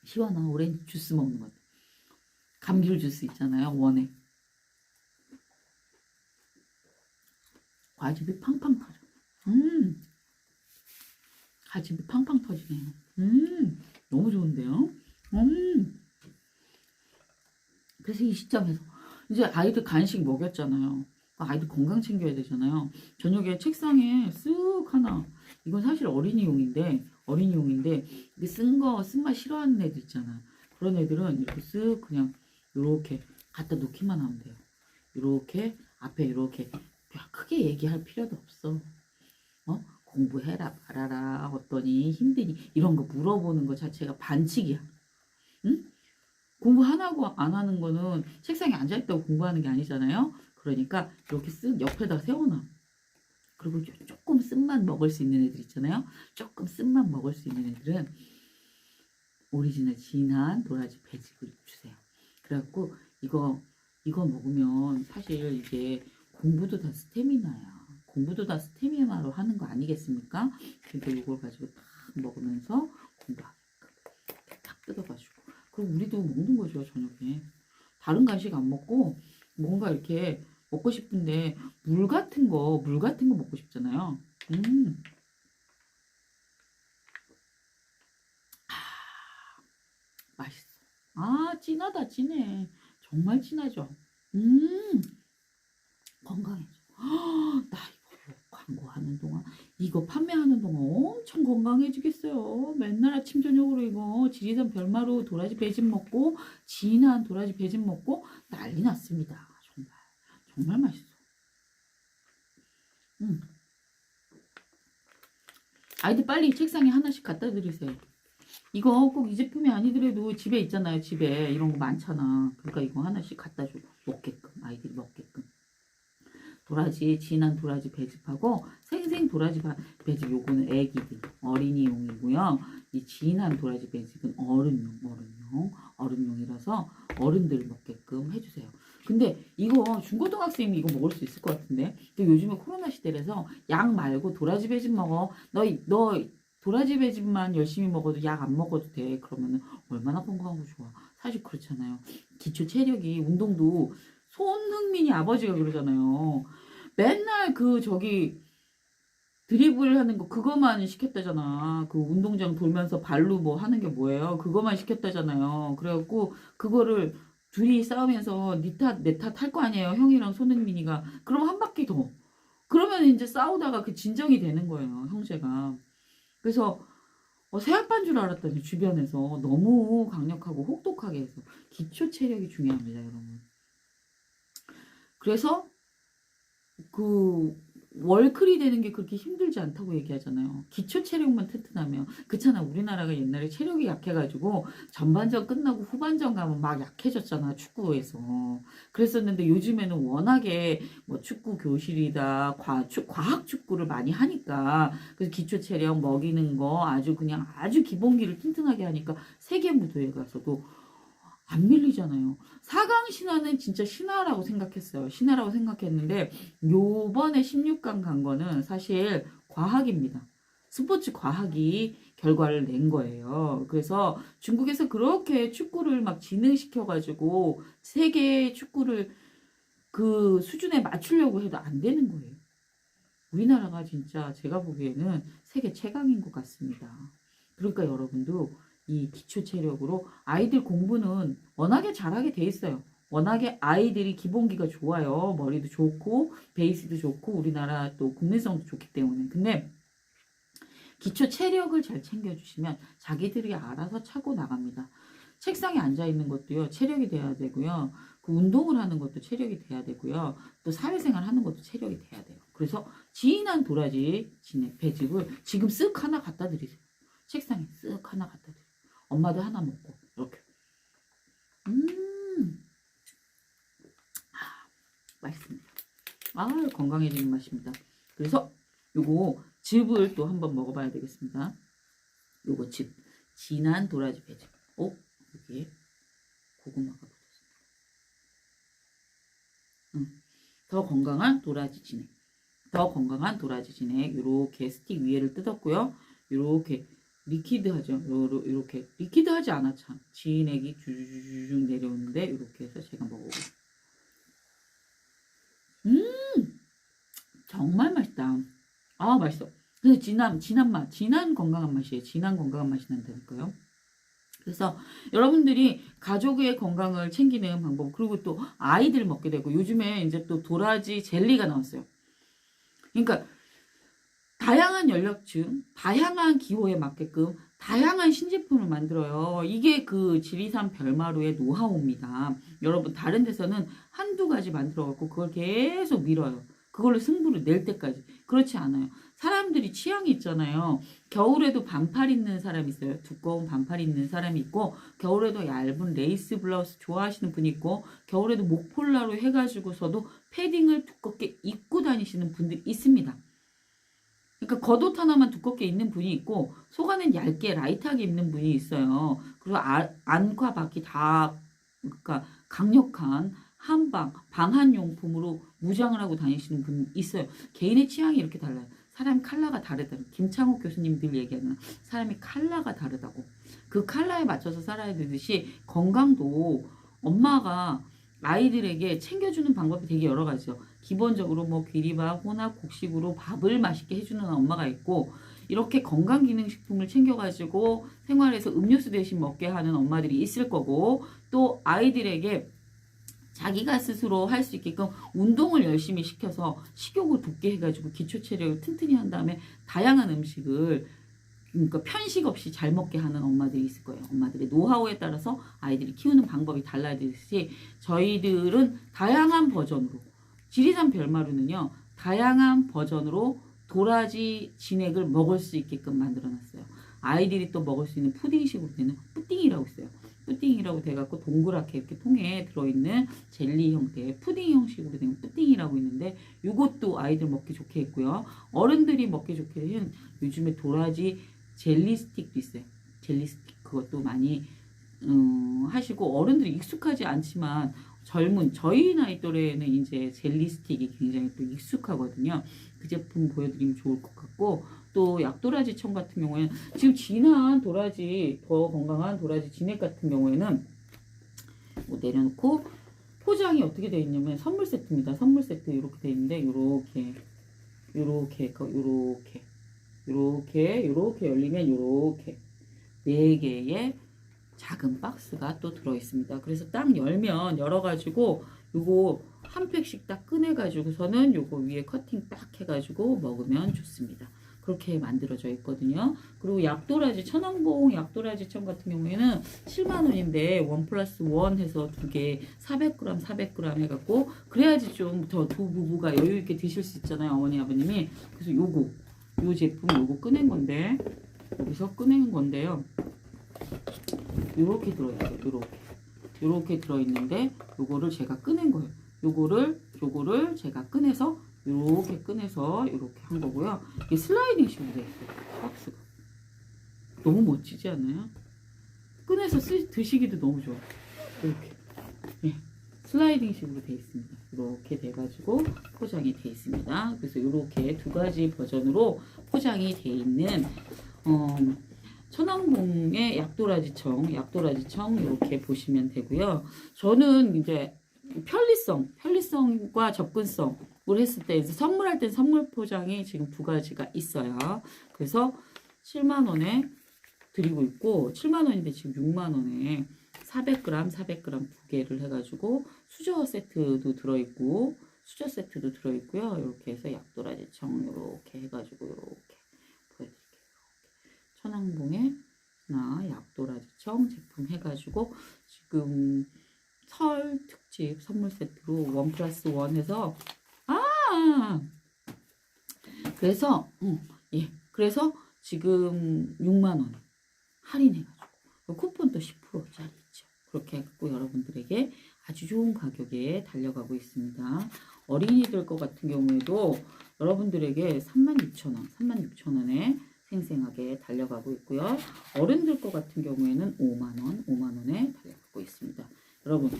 시원한 오렌지 주스 먹는 것 같아. 감귤 주스 있잖아요, 원액. 과즙이 팡팡 터져. 과즙이 팡팡 터지네요. 너무 좋은데요? 그래서 이 시점에서 이제 아이들 간식 먹였잖아요. 아이들 건강 챙겨야 되잖아요. 저녁에 책상에 쓱 하나, 이건 사실 어린이용인데 이게 쓴맛 싫어하는 애들 있잖아. 그런 애들은 이렇게 쓱 그냥 이렇게 갖다 놓기만 하면 돼요. 이렇게 앞에 이렇게 크게 얘기할 필요도 없어. 공부해라 말아라 어떠니 힘드니 이런 거 물어보는 거 자체가 반칙이야. 응? 공부 안 하고 안 하는 거는 책상에 앉아있다고 공부하는 게 아니잖아요. 그러니까 이렇게 쓱 옆에다 세워놔. 그리고 조금 쓴맛 먹을 수 있는 애들 있잖아요. 조금 쓴맛 먹을 수 있는 애들은 오리지널 진한 도라지 배즙을 주세요. 그래갖고 이거 먹으면 사실 이게 공부도 다 스태미나야. 공부도 다 스태미나로 하는 거 아니겠습니까? 그러니까 이걸 가지고 딱 먹으면서 공부하게끔 딱 뜯어가지고. 그럼 우리도 먹는 거죠, 저녁에. 다른 간식 안 먹고 뭔가 이렇게 먹고 싶은데 물 같은 거 먹고 싶잖아요. 맛있어. 진하다, 진해. 정말 진하죠. 건강해져. 나 이거 광고하는 동안, 이거 판매하는 동안 엄청 건강해지겠어요. 맨날 아침 저녁으로 이거 지리산 별마루 도라지 배즙 먹고 진한 도라지 배즙 먹고 난리 났습니다. 정말 맛있어. 아이들 빨리 책상에 하나씩 갖다 드리세요. 이거 꼭 이 제품이 아니더라도 집에 있잖아요. 집에 이런 거 많잖아. 그러니까 이거 하나씩 갖다 줘. 먹게끔. 아이들이 먹게끔. 진한 도라지 배즙하고 생생 도라지 배즙, 요거는 애기들 어린이용이고요. 이 진한 도라지 배즙은 어른용이라서 어른들 먹게끔 해주세요. 근데 이거 중고등학생이 이거 먹을 수 있을 것 같은데. 근데 요즘에 코로나 시대라서 약 말고 도라지 배즙 먹어. 너 도라지 배즙만 열심히 먹어도 약 안 먹어도 돼. 그러면은 얼마나 건강하고 좋아. 사실 그렇잖아요. 기초 체력이 운동도 손흥민이 아버지가 그러잖아요. 맨날 드리블 하는 거 그거만 시켰다잖아. 그 운동장 돌면서 발로 뭐 하는 게 뭐예요? 그거만 시켰다잖아요. 그래갖고 그거를 둘이 싸우면서 니 탓 내 탓 할 거 아니에요. 형이랑 손흥민이가. 그럼 한 바퀴 더. 그러면 이제 싸우다가 그 진정이 되는 거예요. 형제가. 그래서 새아빠인 줄 알았더니 주변에서 너무 강력하고 혹독하게 해서 기초 체력이 중요합니다, 여러분. 그래서 월클이 되는 게 그렇게 힘들지 않다고 얘기하잖아요. 기초 체력만 튼튼하면. 그렇잖아. 우리나라가 옛날에 체력이 약해가지고 전반전 끝나고 후반전 가면 막 약해졌잖아. 축구에서. 그랬었는데 요즘에는 워낙에 뭐 축구 교실이다, 과학 축구를 많이 하니까 그래서 기초 체력 먹이는 거 아주 그냥 아주 기본기를 튼튼하게 하니까 세계 무대에 가서도 안 밀리잖아요. 4강 신화는 진짜 신화라고 생각했어요. 신화라고 생각했는데 요번에 16강 간 거는 사실 과학입니다. 스포츠 과학이 결과를 낸 거예요. 그래서 중국에서 그렇게 축구를 막 진흥시켜가지고 세계 축구를 그 수준에 맞추려고 해도 안 되는 거예요. 우리나라가 진짜 제가 보기에는 세계 최강인 것 같습니다. 그러니까 여러분도 이 기초 체력으로 아이들 공부는 워낙에 잘하게 돼 있어요. 워낙에 아이들이 기본기가 좋아요. 머리도 좋고 베이스도 좋고 우리나라 또 국민성도 좋기 때문에. 근데 기초 체력을 잘 챙겨주시면 자기들이 알아서 차고 나갑니다. 책상에 앉아 있는 것도요, 체력이 돼야 되고요. 그 운동을 하는 것도 체력이 돼야 되고요. 또 사회생활 하는 것도 체력이 돼야 돼요. 그래서 진한 도라지 배즙을 지금 쓱 하나 갖다 드리세요. 책상에 쓱 하나 갖다 드세요. 엄마도 하나 먹고 이렇게. 맛있습니다. 건강해지는 맛입니다. 그래서 요거 즙을 또 한번 먹어봐야 되겠습니다. 요거 즙 진한 도라지 배즙. 여기에 고구마가 붙었습니다. 더 건강한 도라지 진액. 더 건강한 도라지 진액. 요렇게 스틱 위에를 뜯었고요. 요렇게 리퀴드하죠. 요렇게 리퀴드하지 않아 참. 진액이 주주주주 내려오는데 요렇게 해서 제가 먹어보겠습니다. 정말 맛있다. 맛있어. 근데 진한 맛, 진한 건강한 맛이에요. 진한 건강한 맛이 난다니까요. 그래서 여러분들이 가족의 건강을 챙기는 방법, 그리고 또 아이들 먹게 되고, 요즘에 이제 또 도라지 젤리가 나왔어요. 그러니까 다양한 연령층, 다양한 기호에 맞게끔 다양한 신제품을 만들어요. 이게 그 지리산 별마루의 노하우입니다. 여러분 다른 데서는 한두 가지 만들어갖고 그걸 계속 밀어요. 그걸로 승부를 낼 때까지. 그렇지 않아요. 사람들이 취향이 있잖아요. 겨울에도 반팔 입는 사람이 있어요. 두꺼운 반팔 입는 사람이 있고, 겨울에도 얇은 레이스 블라우스 좋아하시는 분이 있고, 겨울에도 목폴라로 해가지고서도 패딩을 두껍게 입고 다니시는 분들이 있습니다. 그러니까 겉옷 하나만 두껍게 입는 분이 있고 속 안은 얇게 라이트하게 입는 분이 있어요. 그리고 안과 밖이 다 그러니까 강력한 한방 방한용품으로 무장을 하고 다니시는 분이 있어요. 개인의 취향이 이렇게 달라요. 사람 컬러가 다르다. 김창욱 교수님들 얘기하는 사람이 컬러가 다르다고. 그 컬러에 맞춰서 살아야 되듯이 건강도 엄마가 아이들에게 챙겨주는 방법이 되게 여러 가지죠. 기본적으로 뭐 귀리밥, 혼합, 곡식으로 밥을 맛있게 해주는 엄마가 있고, 이렇게 건강기능식품을 챙겨가지고 생활에서 음료수 대신 먹게 하는 엄마들이 있을 거고, 또 아이들에게 자기가 스스로 할 수 있게끔 운동을 열심히 시켜서 식욕을 돋게 해가지고 기초체력을 튼튼히 한 다음에 다양한 음식을 그러니까 편식 없이 잘 먹게 하는 엄마들이 있을 거예요. 엄마들의 노하우에 따라서 아이들이 키우는 방법이 달라지듯이 저희들은 다양한 버전으로 지리산 별마루는요. 다양한 버전으로 도라지 진액을 먹을 수 있게끔 만들어놨어요. 아이들이 또 먹을 수 있는 푸딩식으로 되는 뿌딩이라고 있어요. 뿌딩이라고 돼갖고 동그랗게 이렇게 통에 들어있는 젤리 형태의 푸딩 형식으로 된 뿌딩이라고 있는데 이것도 아이들 먹기 좋게 있고요. 어른들이 먹기 좋게 된 요즘에 도라지 젤리 스틱도 있어요. 젤리 스틱 그것도 많이 하시고 어른들이 익숙하지 않지만 젊은 저희 나이 또래는 이제 젤리 스틱이 굉장히 또 익숙하거든요. 그 제품 보여드리면 좋을 것 같고 또 약도라지 청 같은 경우에는 지금 진한 도라지 더 건강한 도라지 진액 같은 경우에는 뭐 내려놓고 포장이 어떻게 되어 있냐면 선물 세트입니다. 선물 세트 이렇게 되어 있는데 요렇게 열리면 요렇게 4개의 작은 박스가 또 들어 있습니다. 그래서 딱 열면 열어가지고 요거 한 팩씩 딱 꺼내가지고서는 요거 위에 커팅 딱 해가지고 먹으면 좋습니다. 그렇게 만들어져 있거든요. 그리고 약도라지 천왕봉 약도라지청 같은 경우에는 7만 원인데 1+1 해서 두 개 400g 400g 해갖고 그래야지 좀 더 두 부부가 여유 있게 드실 수 있잖아요, 어머니 아버님이. 그래서 요 제품 요거 꺼낸 건데, 여기서 꺼낸 건데요. 요렇게 들어있어요. 요렇게 들어있는데 요거를 제가 꺼낸 거예요. 요거를 제가 꺼내서 요렇게 한 거고요. 이게 슬라이딩 식으로 돼 있어요. 박스가 너무 멋지지 않아요? 꺼내서 드시기도 너무 좋아. 이렇게 슬라이딩 식으로 돼 있습니다. 이렇게 돼가지고 포장이 돼 있습니다. 그래서 이렇게 두 가지 버전으로 포장이 돼 있는 천왕봉의 약도라지청 이렇게 보시면 되고요. 저는 이제 편리성과 접근성을 했을 때 이제 선물할 땐 선물 포장이 지금 두 가지가 있어요. 그래서 7만 원에 드리고 있고 7만 원인데 지금 6만 원에 400g 두 개를 해가지고 수저 세트도 들어있고요. 이렇게 해서 약도라지청 이렇게 해가지고 이렇게 보여드릴게요. 천왕봉의 약도라지청 제품 해가지고 지금 설 특집 선물 세트로 1+1 해서 그래서 지금 6만 원 할인해가지고 쿠폰도 10%짜리 있죠. 그렇게 해갖고 여러분들에게 아주 좋은 가격에 달려가고 있습니다. 어린이들 거 같은 경우에도 여러분들에게 36,000원에 생생하게 달려가고 있고요. 어른들 거 같은 경우에는 5만원에 달려가고 있습니다. 여러분,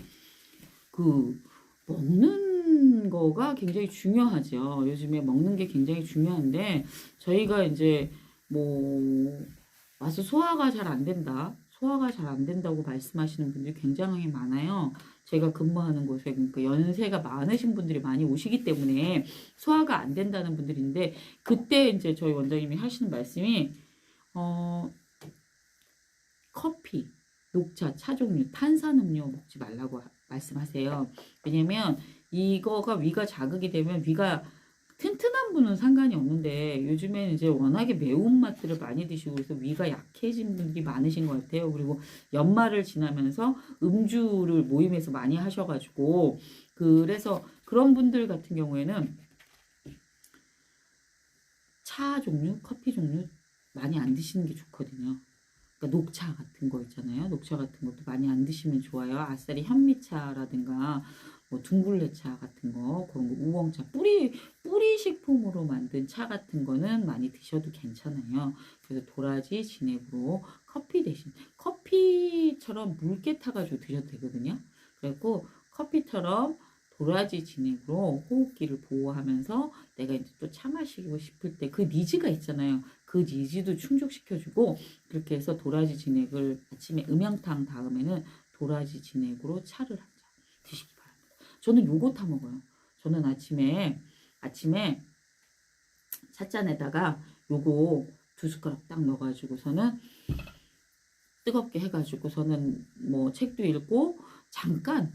먹는 거가 굉장히 중요하죠. 요즘에 먹는 게 굉장히 중요한데, 저희가 이제 와서 소화가 잘 안 된다고 말씀하시는 분들이 굉장히 많아요. 제가 근무하는 곳에, 그러니까 연세가 많으신 분들이 많이 오시기 때문에 소화가 안 된다는 분들인데, 그때 이제 저희 원장님이 하시는 말씀이, 커피, 녹차, 차 종류, 탄산음료 먹지 말라고 말씀하세요. 왜냐면 이거가 위가 자극이 되면 위가 튼튼한 분은 상관이 없는데 요즘에는 이제 워낙에 매운맛들을 많이 드시고 그래서 위가 약해진 분들이 많으신 것 같아요. 그리고 연말을 지나면서 음주를 모임에서 많이 하셔가지고 그래서 그런 분들 같은 경우에는 차 종류, 커피 종류 많이 안 드시는 게 좋거든요. 그러니까 녹차 같은 거 있잖아요. 녹차 같은 것도 많이 안 드시면 좋아요. 아싸리 현미차라든가 둥글레차 같은 거, 그런 거, 우엉차, 뿌리 식품으로 만든 차 같은 거는 많이 드셔도 괜찮아요. 그래서 도라지 진액으로 커피 대신, 커피처럼 묽게 타가지고 드셔도 되거든요. 그래갖고 커피처럼 도라지 진액으로 호흡기를 보호하면서 내가 이제 또 차 마시고 싶을 때 그 니즈가 있잖아요. 그 니즈도 충족시켜주고 그렇게 해서 도라지 진액을 아침에 음영탕 다음에는 도라지 진액으로 차를 한 잔 드시기 바랍니다. 저는 요거 타 먹어요. 저는 아침에 찻잔에다가 요거 2숟가락 딱 넣어가지고서는 뜨겁게 해가지고서는 책도 읽고 잠깐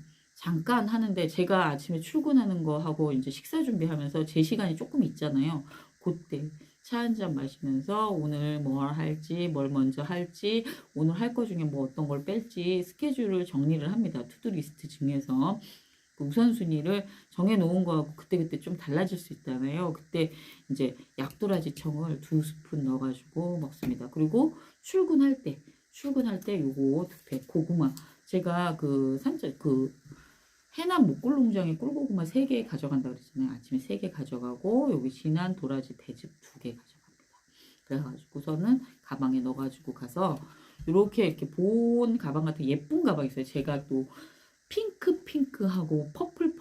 하는데 제가 아침에 출근하는 거 하고 이제 식사 준비하면서 제 시간이 조금 있잖아요. 그때 차 한 잔 마시면서 오늘 뭘 할지, 뭘 먼저 할지, 오늘 할 거 중에 어떤 걸 뺄지 스케줄을 정리를 합니다. 투두 리스트 중에서 그 우선순위를 정해놓은 거하고 그때그때 좀 달라질 수 있잖아요. 그때 이제 약도라지청을 2스푼 넣어가지고 먹습니다. 그리고 출근할 때 요거 특히 고구마 제가 해남 목골농장에 꿀고구마 3개 가져간다 그랬잖아요. 아침에 3개 가져가고 여기 진한 도라지 대즙 2개 가져갑니다. 그래가지고서는 가방에 넣어가지고 가서 이렇게 본 가방 같은 예쁜 가방 있어요. 제가 또 핑크하고 퍼플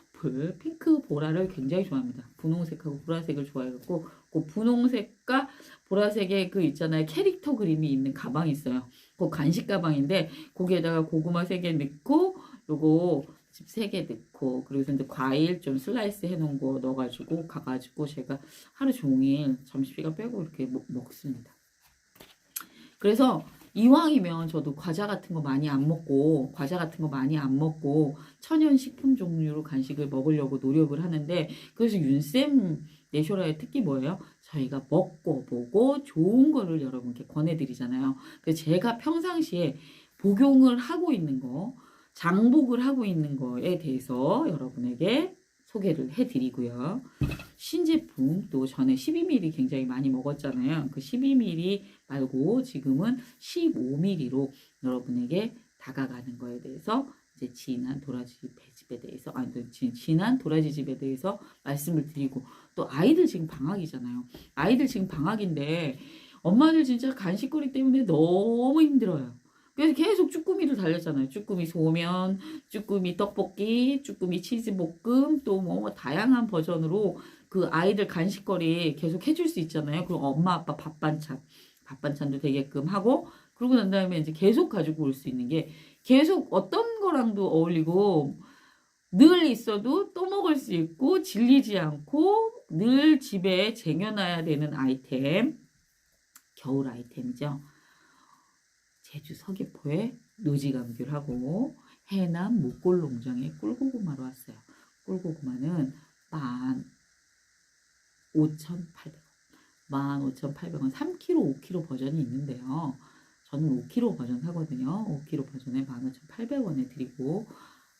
핑크 보라를 굉장히 좋아합니다. 분홍색하고 보라색을 좋아해갖고 그 분홍색과 보라색의 그 있잖아요. 캐릭터 그림이 있는 가방이 있어요. 그 간식 가방인데 거기에다가 고구마 3개 넣고 요거 집 3개 넣고 그리고 이제 과일 좀 슬라이스 해놓은 거 넣어가지고 가가지고 제가 하루 종일 점심시간 빼고 이렇게 먹습니다. 그래서 이왕이면 저도 과자 같은 거 많이 안 먹고 천연 식품 종류로 간식을 먹으려고 노력을 하는데 그래서 윤쌤 내쇼라의 특기 뭐예요? 저희가 먹고 보고 좋은 거를 여러분께 권해드리잖아요. 그래서 제가 평상시에 복용을 하고 있는 거, 장복을 하고 있는 거에 대해서 여러분에게 소개를 해드리고요. 신제품 또 전에 12ml 굉장히 많이 먹었잖아요. 그 12ml 말고 지금은 15ml로 여러분에게 다가가는 거에 대해서 이제 진한 도라지 배즙에 대해서 진한 도라지 즙에 대해서 말씀을 드리고 또 아이들 지금 방학이잖아요. 아이들 지금 방학인데 엄마들 진짜 간식거리 때문에 너무 힘들어요. 그래서 계속 쭈꾸미도 달렸잖아요. 쭈꾸미 소면, 쭈꾸미 떡볶이, 쭈꾸미 치즈볶음, 또 뭐 다양한 버전으로 그 아이들 간식거리 계속 해줄 수 있잖아요. 그리고 엄마 아빠 밥반찬도 되게끔 하고 그러고 난 다음에 이제 계속 가지고 올 수 있는 게 계속 어떤 거랑도 어울리고 늘 있어도 또 먹을 수 있고 질리지 않고 늘 집에 쟁여놔야 되는 아이템, 겨울 아이템이죠. 제주 서귀포에 노지감귤 하고 해남 목골농장에 꿀고구마로 왔어요. 꿀고구마는 15,800원. 15,800원. 3kg, 5kg 버전이 있는데요. 저는 5kg 버전 사거든요. 5kg 버전에 15,800원에 드리고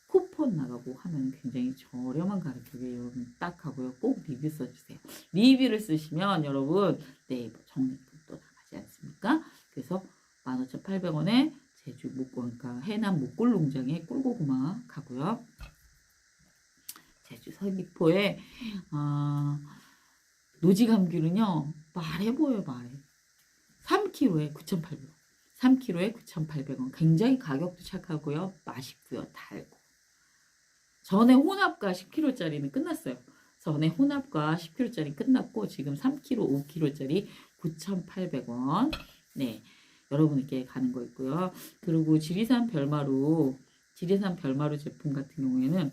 쿠폰 나가고 하면 굉장히 저렴한 가격에 여러분 딱 하고요. 꼭 리뷰 써주세요. 리뷰를 쓰시면 여러분 네이버 적립금도 나가지 않습니까? 그래서 15,800원에 제주 그러니까 해남 목골농장에 꿀고구마 가고요. 제주 서귀포에 노지감귤은요 말해. 3kg에 9,800원. 3kg에 9,800원. 굉장히 가격도 착하고요. 맛있고요. 달고. 전에 혼합과 10kg짜리는 끝났어요. 전에 혼합과 10kg짜리 끝났고 지금 3kg, 5kg짜리 9,800원. 네. 여러분께 가는 거 있고요. 그리고 지리산 별마루 제품 같은 경우에는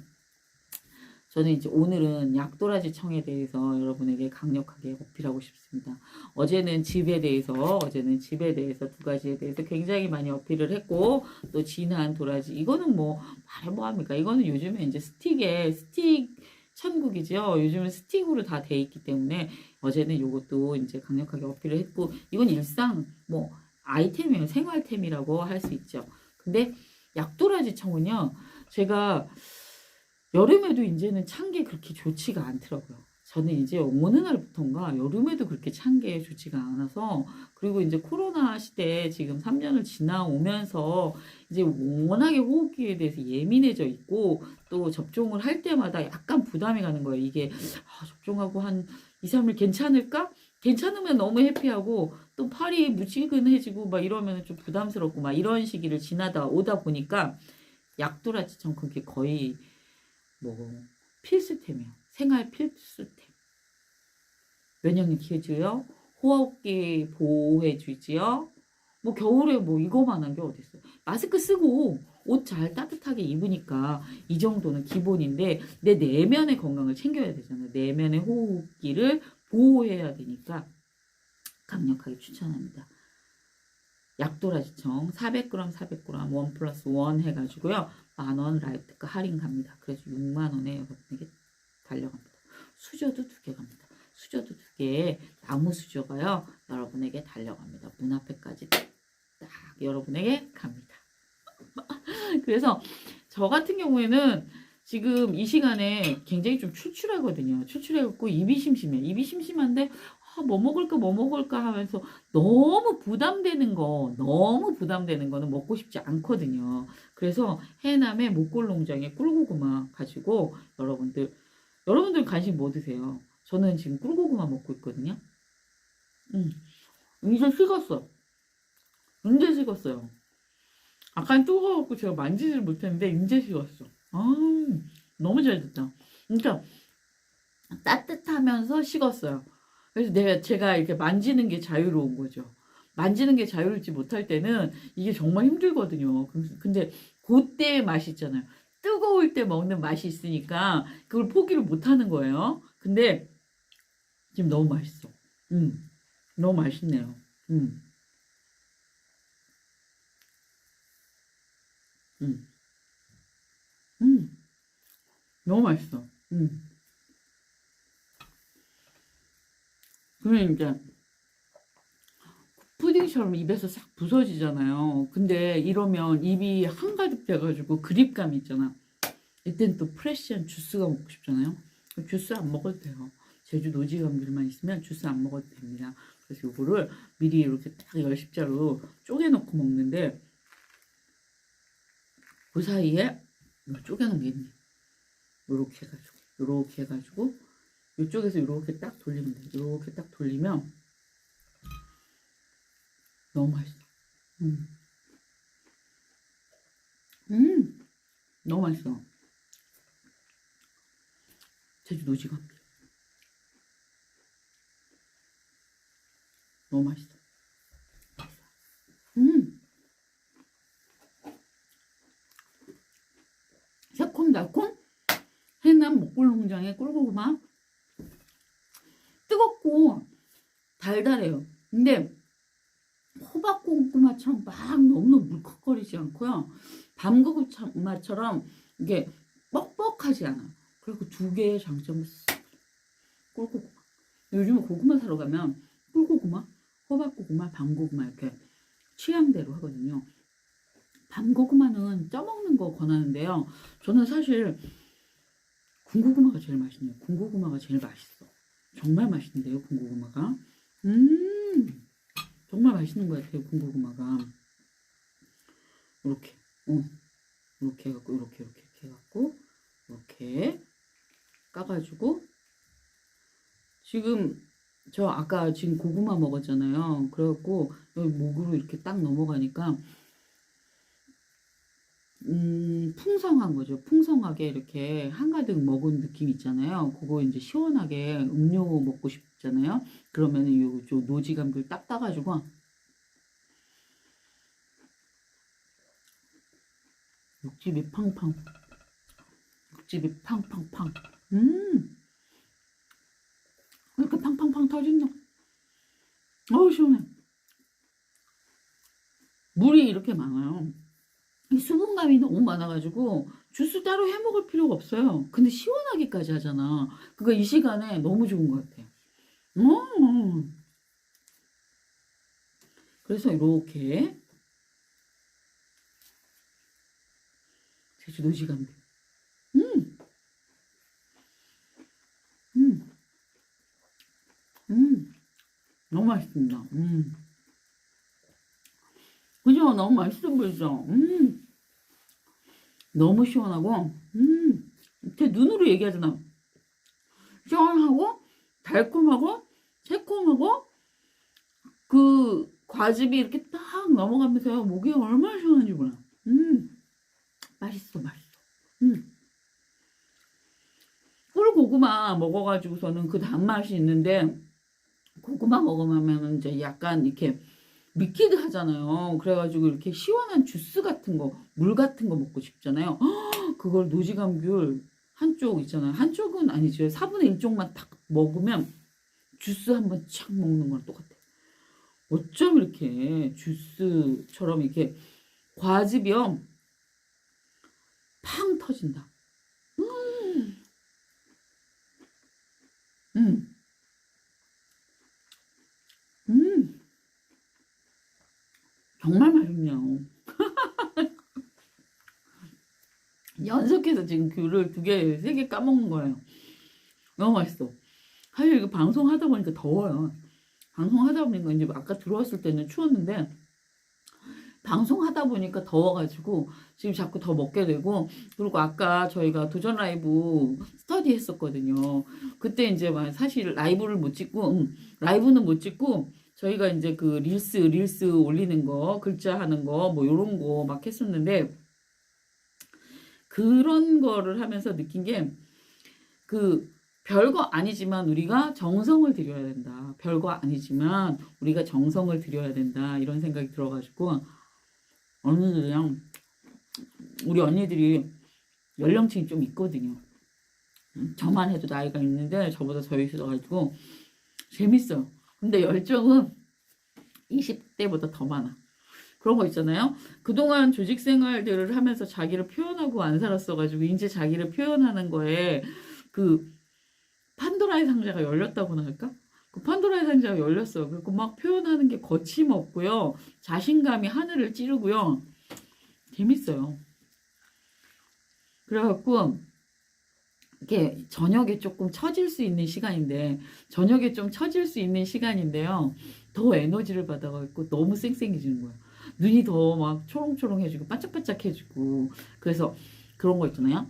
저는 이제 오늘은 약도라지 청에 대해서 여러분에게 강력하게 어필하고 싶습니다. 어제는 즙에 대해서 두 가지에 대해서 굉장히 많이 어필을 했고 또 진한 도라지 이거는 뭐 말해 뭐 합니까? 이거는 요즘에 이제 스틱 천국이죠. 요즘은 스틱으로 다 돼 있기 때문에 어제는 요것도 이제 강력하게 어필을 했고 이건 일상 뭐 아이템이에요. 생활템이라고 할 수 있죠. 근데 약도라지 청은요. 제가 여름에도 이제는 찬 게 그렇게 좋지가 않더라고요. 저는 이제 어느 날부턴가 여름에도 그렇게 찬 게 좋지가 않아서 그리고 이제 코로나 시대에 지금 3년을 지나오면서 이제 워낙에 호흡기에 대해서 예민해져 있고 또 접종을 할 때마다 약간 부담이 가는 거예요. 이게 접종하고 한 2, 3일 괜찮을까? 괜찮으면 너무 해피하고 또 팔이 무지근해지고 막 이러면 좀 부담스럽고 막 이런 시기를 지나다 오다 보니까 약도라지청 그게 거의 뭐 필수템이요. 생활 필수템. 면역력 키워줘요. 호흡기 보호해주지요. 뭐 겨울에 뭐 이거만한 게 어딨어요. 마스크 쓰고 옷 잘 따뜻하게 입으니까 이 정도는 기본인데 내 내면의 건강을 챙겨야 되잖아요. 내면의 호흡기를 보호해야 되니까 강력하게 추천합니다. 약도라지청 400g 400g 1 플러스 1 해가지고요. 10,000원 라이트가 할인 갑니다. 그래서 60,000원에 여러분에게 달려갑니다. 수저도 2개 갑니다. 수저도 2개 나무 수저가요. 여러분에게 달려갑니다. 문 앞에까지 딱 여러분에게 갑니다. 그래서 저 같은 경우에는 지금 이 시간에 굉장히 좀 출출하거든요. 출출해갖고 입이 심심해. 입이 심심한데 뭐 먹을까 하면서 너무 부담되는 거는 먹고 싶지 않거든요. 그래서 해남의 목골농장의 꿀고구마 가지고 여러분들 간식 뭐 드세요? 저는 지금 꿀고구마 먹고 있거든요. 이제 식었어. 이제 식었어요. 아까 뜨거워갖고 제가 만지지를 못했는데 이제 식었어. 너무 잘 됐다. 그러니까 따뜻하면서 식었어요. 그래서 제가 이렇게 만지는 게 자유로운 거죠. 만지는 게 자유롭지 못할 때는 이게 정말 힘들거든요. 근데 그때의 맛이 있잖아요. 뜨거울 때 먹는 맛이 있으니까 그걸 포기를 못 하는 거예요. 근데 지금 너무 맛있어. 너무 맛있네요. 음, 음, 너무 맛있어. 그러면 이제 푸딩처럼 입에서 싹 부서지잖아요. 근데 이러면 입이 한가득 돼가지고 그립감이 있잖아. 이땐 또 프레쉬한 주스가 먹고 싶잖아요. 주스 안 먹어도 돼요. 제주 노지감귤만 있으면 주스 안 먹어도 됩니다. 그래서 요거를 미리 이렇게 딱 10자로 쪼개놓고 먹는데 그 사이에 쪼개놓은 게 있네. 요렇게 해가지고 이쪽에서 이렇게 딱 돌리면 돼. 이렇게 딱 돌리면 너무 맛있어. 너무 맛있어. 제주 노지감귤. 너무 맛있어. 새콤달콤 해남 목골농장의 꿀고구마. 뜨겁고 달달해요. 근데 호박고구마처럼 막 너무너무 물컥거리지 않고요. 밤고구마처럼 이게 뻑뻑하지 않아. 그리고 두 개의 장점은 꿀고구마. 요즘에 고구마 사러 가면 꿀고구마, 호박고구마, 밤고구마 이렇게 취향대로 하거든요. 밤고구마는 쪄먹는 거 권하는데요. 저는 사실 군고구마가 제일 맛있네요. 군고구마가 제일 맛있어. 정말 맛있는데요, 군고구마가. 정말 맛있는 것 같아요, 군고구마가. 이렇게, 이렇게 해갖고, 이렇게 해갖고, 이렇게 까가지고, 지금, 저 아까 지금 고구마 먹었잖아요. 그래갖고, 여기 목으로 이렇게 딱 넘어가니까, 풍성한 거죠. 풍성하게 이렇게 한가득 먹은 느낌 있잖아요. 그거 이제 시원하게 음료 먹고 싶잖아요. 그러면은 요 노지감귤 딱 따가지고 육즙이 팡팡, 육즙이 팡팡팡. 이렇게 팡팡팡 터진다. 어우 시원해. 물이 이렇게 많아요. 수분감이 너무 많아가지고 주스 따로 해먹을 필요가 없어요. 근데 시원하기까지 하잖아. 그거 이 시간에 너무 좋은 것 같아요. 그래서 이렇게 제주 노지감귤. 너무 맛있습니다. 그죠? 너무 맛있어 보이죠? 너무 시원하고, 제 눈으로 얘기하잖아. 시원하고, 달콤하고, 새콤하고, 그 과즙이 이렇게 딱 넘어가면서 목이 얼마나 시원한지 몰라. 맛있어, 맛있어. 꿀고구마 먹어가지고서는 그 단맛이 있는데, 고구마 먹으면 이제 약간 이렇게 미키드 하잖아요. 그래가지고 이렇게 시원한 주스 같은 거, 물 같은 거 먹고 싶잖아요. 그걸 노지감귤 한쪽 있잖아요. 한쪽은 아니죠. 4분의 1쪽만 딱 먹으면 주스 한번 착 먹는 거랑 똑같아. 어쩜 이렇게 주스처럼 이렇게 과즙이요. 팡 터진다. 정말 맛있네요. 연속해서 지금 귤을 2개, 3개 까먹는 거예요. 너무 맛있어. 사실 이거 방송하다 보니까 더워요. 방송하다 보니까 이제 아까 들어왔을 때는 추웠는데 방송하다 보니까 더워가지고 지금 자꾸 더 먹게 되고, 그리고 아까 저희가 도전 라이브 스터디 했었거든요. 그때 이제 사실 라이브는 못 찍고 저희가 이제 그 릴스 올리는 거, 글자 하는 거, 뭐 요런 거 막 했었는데, 그런 거를 하면서 느낀 게, 별거 아니지만 우리가 정성을 들여야 된다. 별거 아니지만 우리가 정성을 들여야 된다. 이런 생각이 들어가지고, 우리 언니들이 연령층이 좀 있거든요. 저만 해도 나이가 있는데, 저보다 더 있어가지고, 재밌어요. 근데 열정은 20대보다 더 많아. 그런 거 있잖아요. 그동안 조직 생활들을 하면서 자기를 표현하고 안 살았어가지고 이제 자기를 표현하는 거에 그 판도라의 상자가 열렸다고나 할까? 그 판도라의 상자가 열렸어. 그리고 막 표현하는 게 거침없고요. 자신감이 하늘을 찌르고요. 재밌어요. 그래갖고 이렇게 저녁에 조금 처질 수 있는 시간인데 저녁에 좀 처질 수 있는 시간인데요. 더 에너지를 받아갖고 너무 쌩쌩해지는 거예요. 눈이 더 막 초롱초롱해지고 반짝반짝해지고 그래서 그런 거 있잖아요.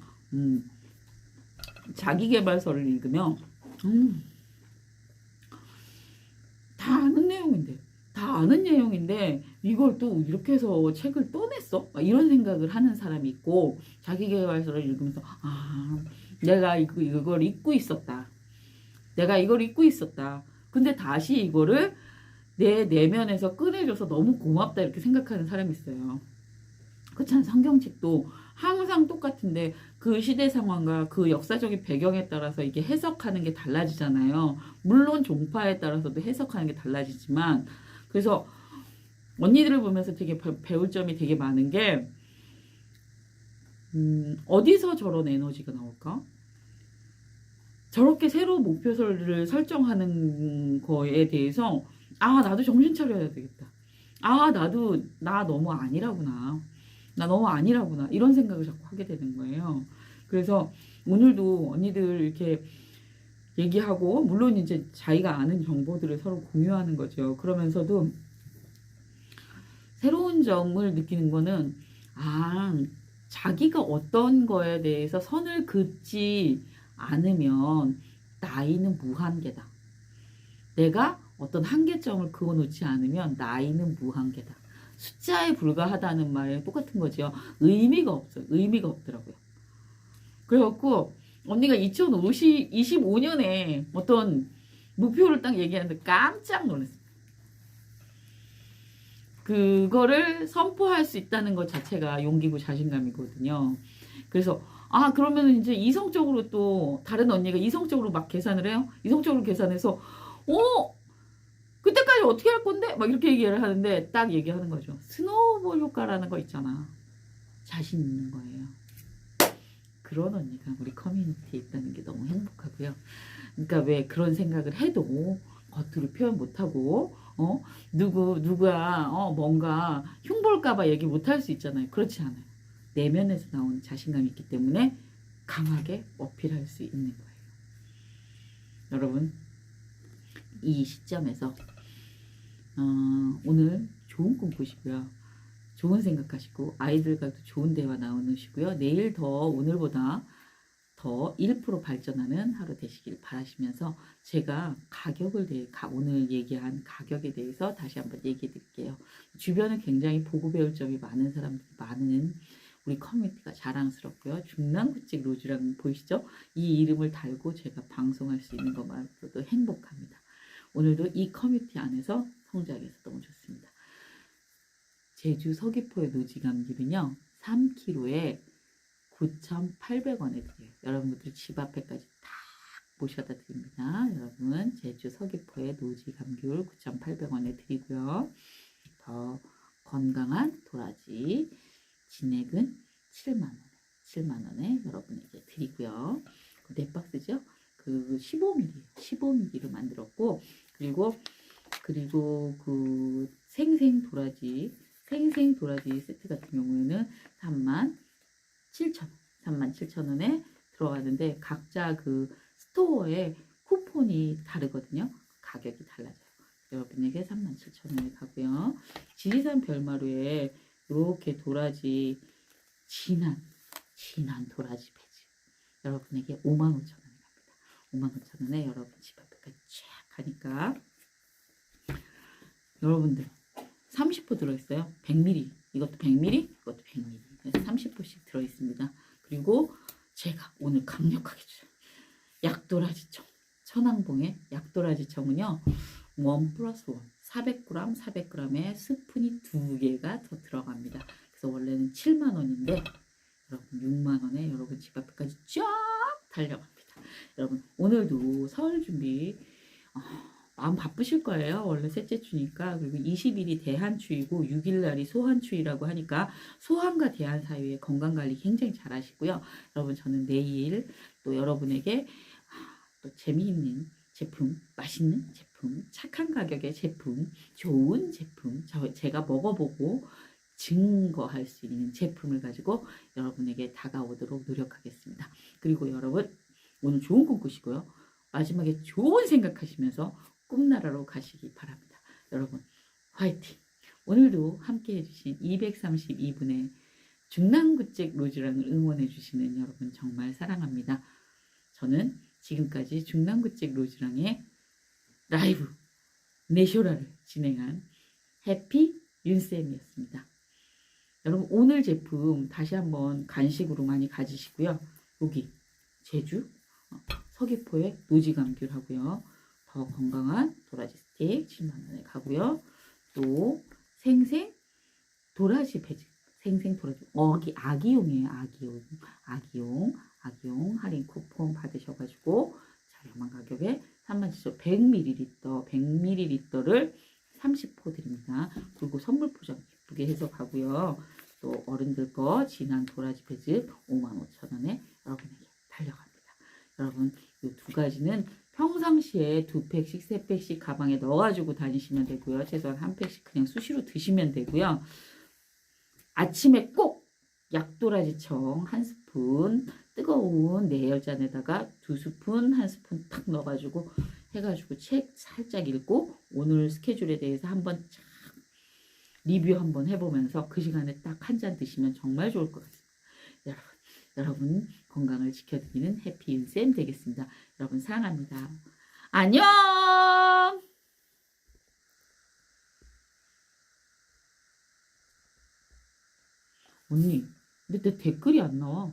자기계발서를 읽으면 다 아는 내용인데 다 아는 내용인데 이걸 또 이렇게 해서 책을 또 냈어? 막 이런 생각을 하는 사람이 있고 자기계발서를 읽으면서 내가 이걸 잊고 있었다. 내가 이걸 잊고 있었다. 근데 다시 이거를 내 내면에서 꺼내줘서 너무 고맙다 이렇게 생각하는 사람이 있어요. 그렇잖아요. 성경책도 항상 똑같은데 그 시대 상황과 그 역사적인 배경에 따라서 이게 해석하는 게 달라지잖아요. 물론 종파에 따라서도 해석하는 게 달라지지만 그래서 언니들을 보면서 되게 배울 점이 되게 많은 게 어디서 저런 에너지가 나올까? 저렇게 새로 목표를 설정하는 거에 대해서 나도 정신 차려야 되겠다. 나도 나 너무 아니라구나. 나 너무 아니라구나. 이런 생각을 자꾸 하게 되는 거예요. 그래서 오늘도 언니들 이렇게 얘기하고 물론 이제 자기가 아는 정보들을 서로 공유하는 거죠. 그러면서도 새로운 점을 느끼는 거는 자기가 어떤 거에 대해서 선을 긋지 않으면 나이는 무한계다. 내가 어떤 한계점을 그어놓지 않으면 나이는 무한계다. 숫자에 불과하다는 말에 똑같은 거죠. 의미가 없어요. 의미가 없더라고요. 그래갖고 언니가 2025년에 어떤 목표를 딱 얘기하는데 깜짝 놀랐어요. 그거를 선포할 수 있다는 것 자체가 용기고 자신감이거든요. 그래서 그러면 이제 이성적으로 또 다른 언니가 이성적으로 막 계산을 해요. 이성적으로 계산해서 그때까지 어떻게 할 건데? 막 이렇게 얘기를 하는데 딱 얘기하는 거죠. 스노우볼 효과라는 거 있잖아. 자신 있는 거예요. 그런 언니가 우리 커뮤니티에 있다는 게 너무 행복하고요. 그러니까 왜 그런 생각을 해도 겉으로 표현 못하고 누가 뭔가 흉볼까봐 얘기 못할 수 있잖아요. 그렇지 않아요. 내면에서 나오는 자신감이 있기 때문에 강하게 어필할 수 있는 거예요. 여러분 이 시점에서 오늘 좋은 꿈 꾸시고요. 좋은 생각하시고 아이들과도 좋은 대화 나누시고요. 내일 더 오늘보다 더 1% 발전하는 하루 되시길 바라시면서 제가 오늘 얘기한 가격에 대해서 다시 한번 얘기해 드릴게요. 주변에 굉장히 보고 배울 점이 많은 사람들이 많은 우리 커뮤니티가 자랑스럽고요. 중랑구찍 로즈라는 보이시죠? 이 이름을 달고 제가 방송할 수 있는 것만으로도 행복합니다. 오늘도 이 커뮤니티 안에서 성장해서 너무 좋습니다. 제주 서귀포의 노지감귤은요. 3kg에 9,800원에 드려요. 여러분들 집 앞에까지 다 모셔다 드립니다. 여러분 제주 서귀포의 노지감귤 9,800원에 드리고요. 더 건강한 도라지 진액은 7만원에 여러분에게 드리고요. 네 박스죠? 그 15mm로 만들었고 그리고 그 생생 도라지 세트 같은 경우에는 37,000원에 들어가는데 각자 그 스토어에 쿠폰이 다르거든요. 가격이 달라져요. 여러분에게 37,000원에 가고요. 지리산 별마루에 이렇게 도라지 진한 도라지 배지 여러분에게 55,000원에 갑니다. 55,000원에 여러분 집 앞에까지 쫙 가니까 여러분들 30호 들어있어요. 100ml 이것도 100ml 이것도 100ml 그래서 30호씩 들어있습니다. 그리고 제가 오늘 강력하게 줘요. 약도라지청 천왕봉의 약도라지청은요 1+1 400g에 스푼이 2개가 더 들어갑니다. 그래서 원래는 7만원인데 여러분 6만원에 여러분 집 앞에까지 쫙 달려갑니다. 여러분 오늘도 설 준비 마음 바쁘실 거예요. 원래 셋째 주니까. 그리고 20일이 대한추이고 6일날이 소한추이라고 하니까 소한과 대한 사이에 건강관리 굉장히 잘 하시고요. 여러분 저는 내일 또 여러분에게 또 재미있는 제품, 맛있는 제품, 착한 가격의 제품, 좋은 제품, 제가 먹어보고 증거할 수 있는 제품을 가지고 여러분에게 다가오도록 노력하겠습니다. 그리고 여러분 오늘 좋은 꿈 꾸시고요. 마지막에 좋은 생각하시면서 꿈나라로 가시기 바랍니다. 여러분 화이팅! 오늘도 함께 해주신 232분의 중랑구잭 로즈랑을 응원해주시는 여러분 정말 사랑합니다. 저는 지금까지 중랑구잭 로즈랑의 라이브 내쇼라를 진행한 해피 윤쌤이었습니다. 여러분 오늘 제품 다시 한번 간식으로 많이 가지시고요. 여기 제주 서귀포의 노지감귤 하고요. 더 건강한 도라지 스틱 7만원에 가고요. 또 생생 도라지 배즙 생생 도라지 아기용이에요. 아기용 할인 쿠폰 받으셔가지고 저렴한 가격에 37,000ml 100ml를 30포 드립니다. 그리고 선물 포장 예쁘게 해서 가고요. 또 어른들 거 진한 도라지 배즙 55,000원에 여러분에게 달려갑니다. 여러분 이 두 가지는 평상시에 2팩씩 3팩씩 가방에 넣어가지고 다니시면 되고요. 최소한 한 팩씩 그냥 수시로 드시면 되고요. 아침에 꼭 약도라지청 한 스푼 뜨거운 내열잔에다가 2스푼 한 스푼 탁 넣어가지고 해가지고 책 살짝 읽고 오늘 스케줄에 대해서 한번 리뷰 한번 해보면서 그 시간에 딱 한 잔 드시면 정말 좋을 것 같습니다. 여러분 건강을 지켜드리는 해피윤쌤 되겠습니다. 여러분 사랑합니다. 안녕. 언니 근데 내 댓글이 안 나와.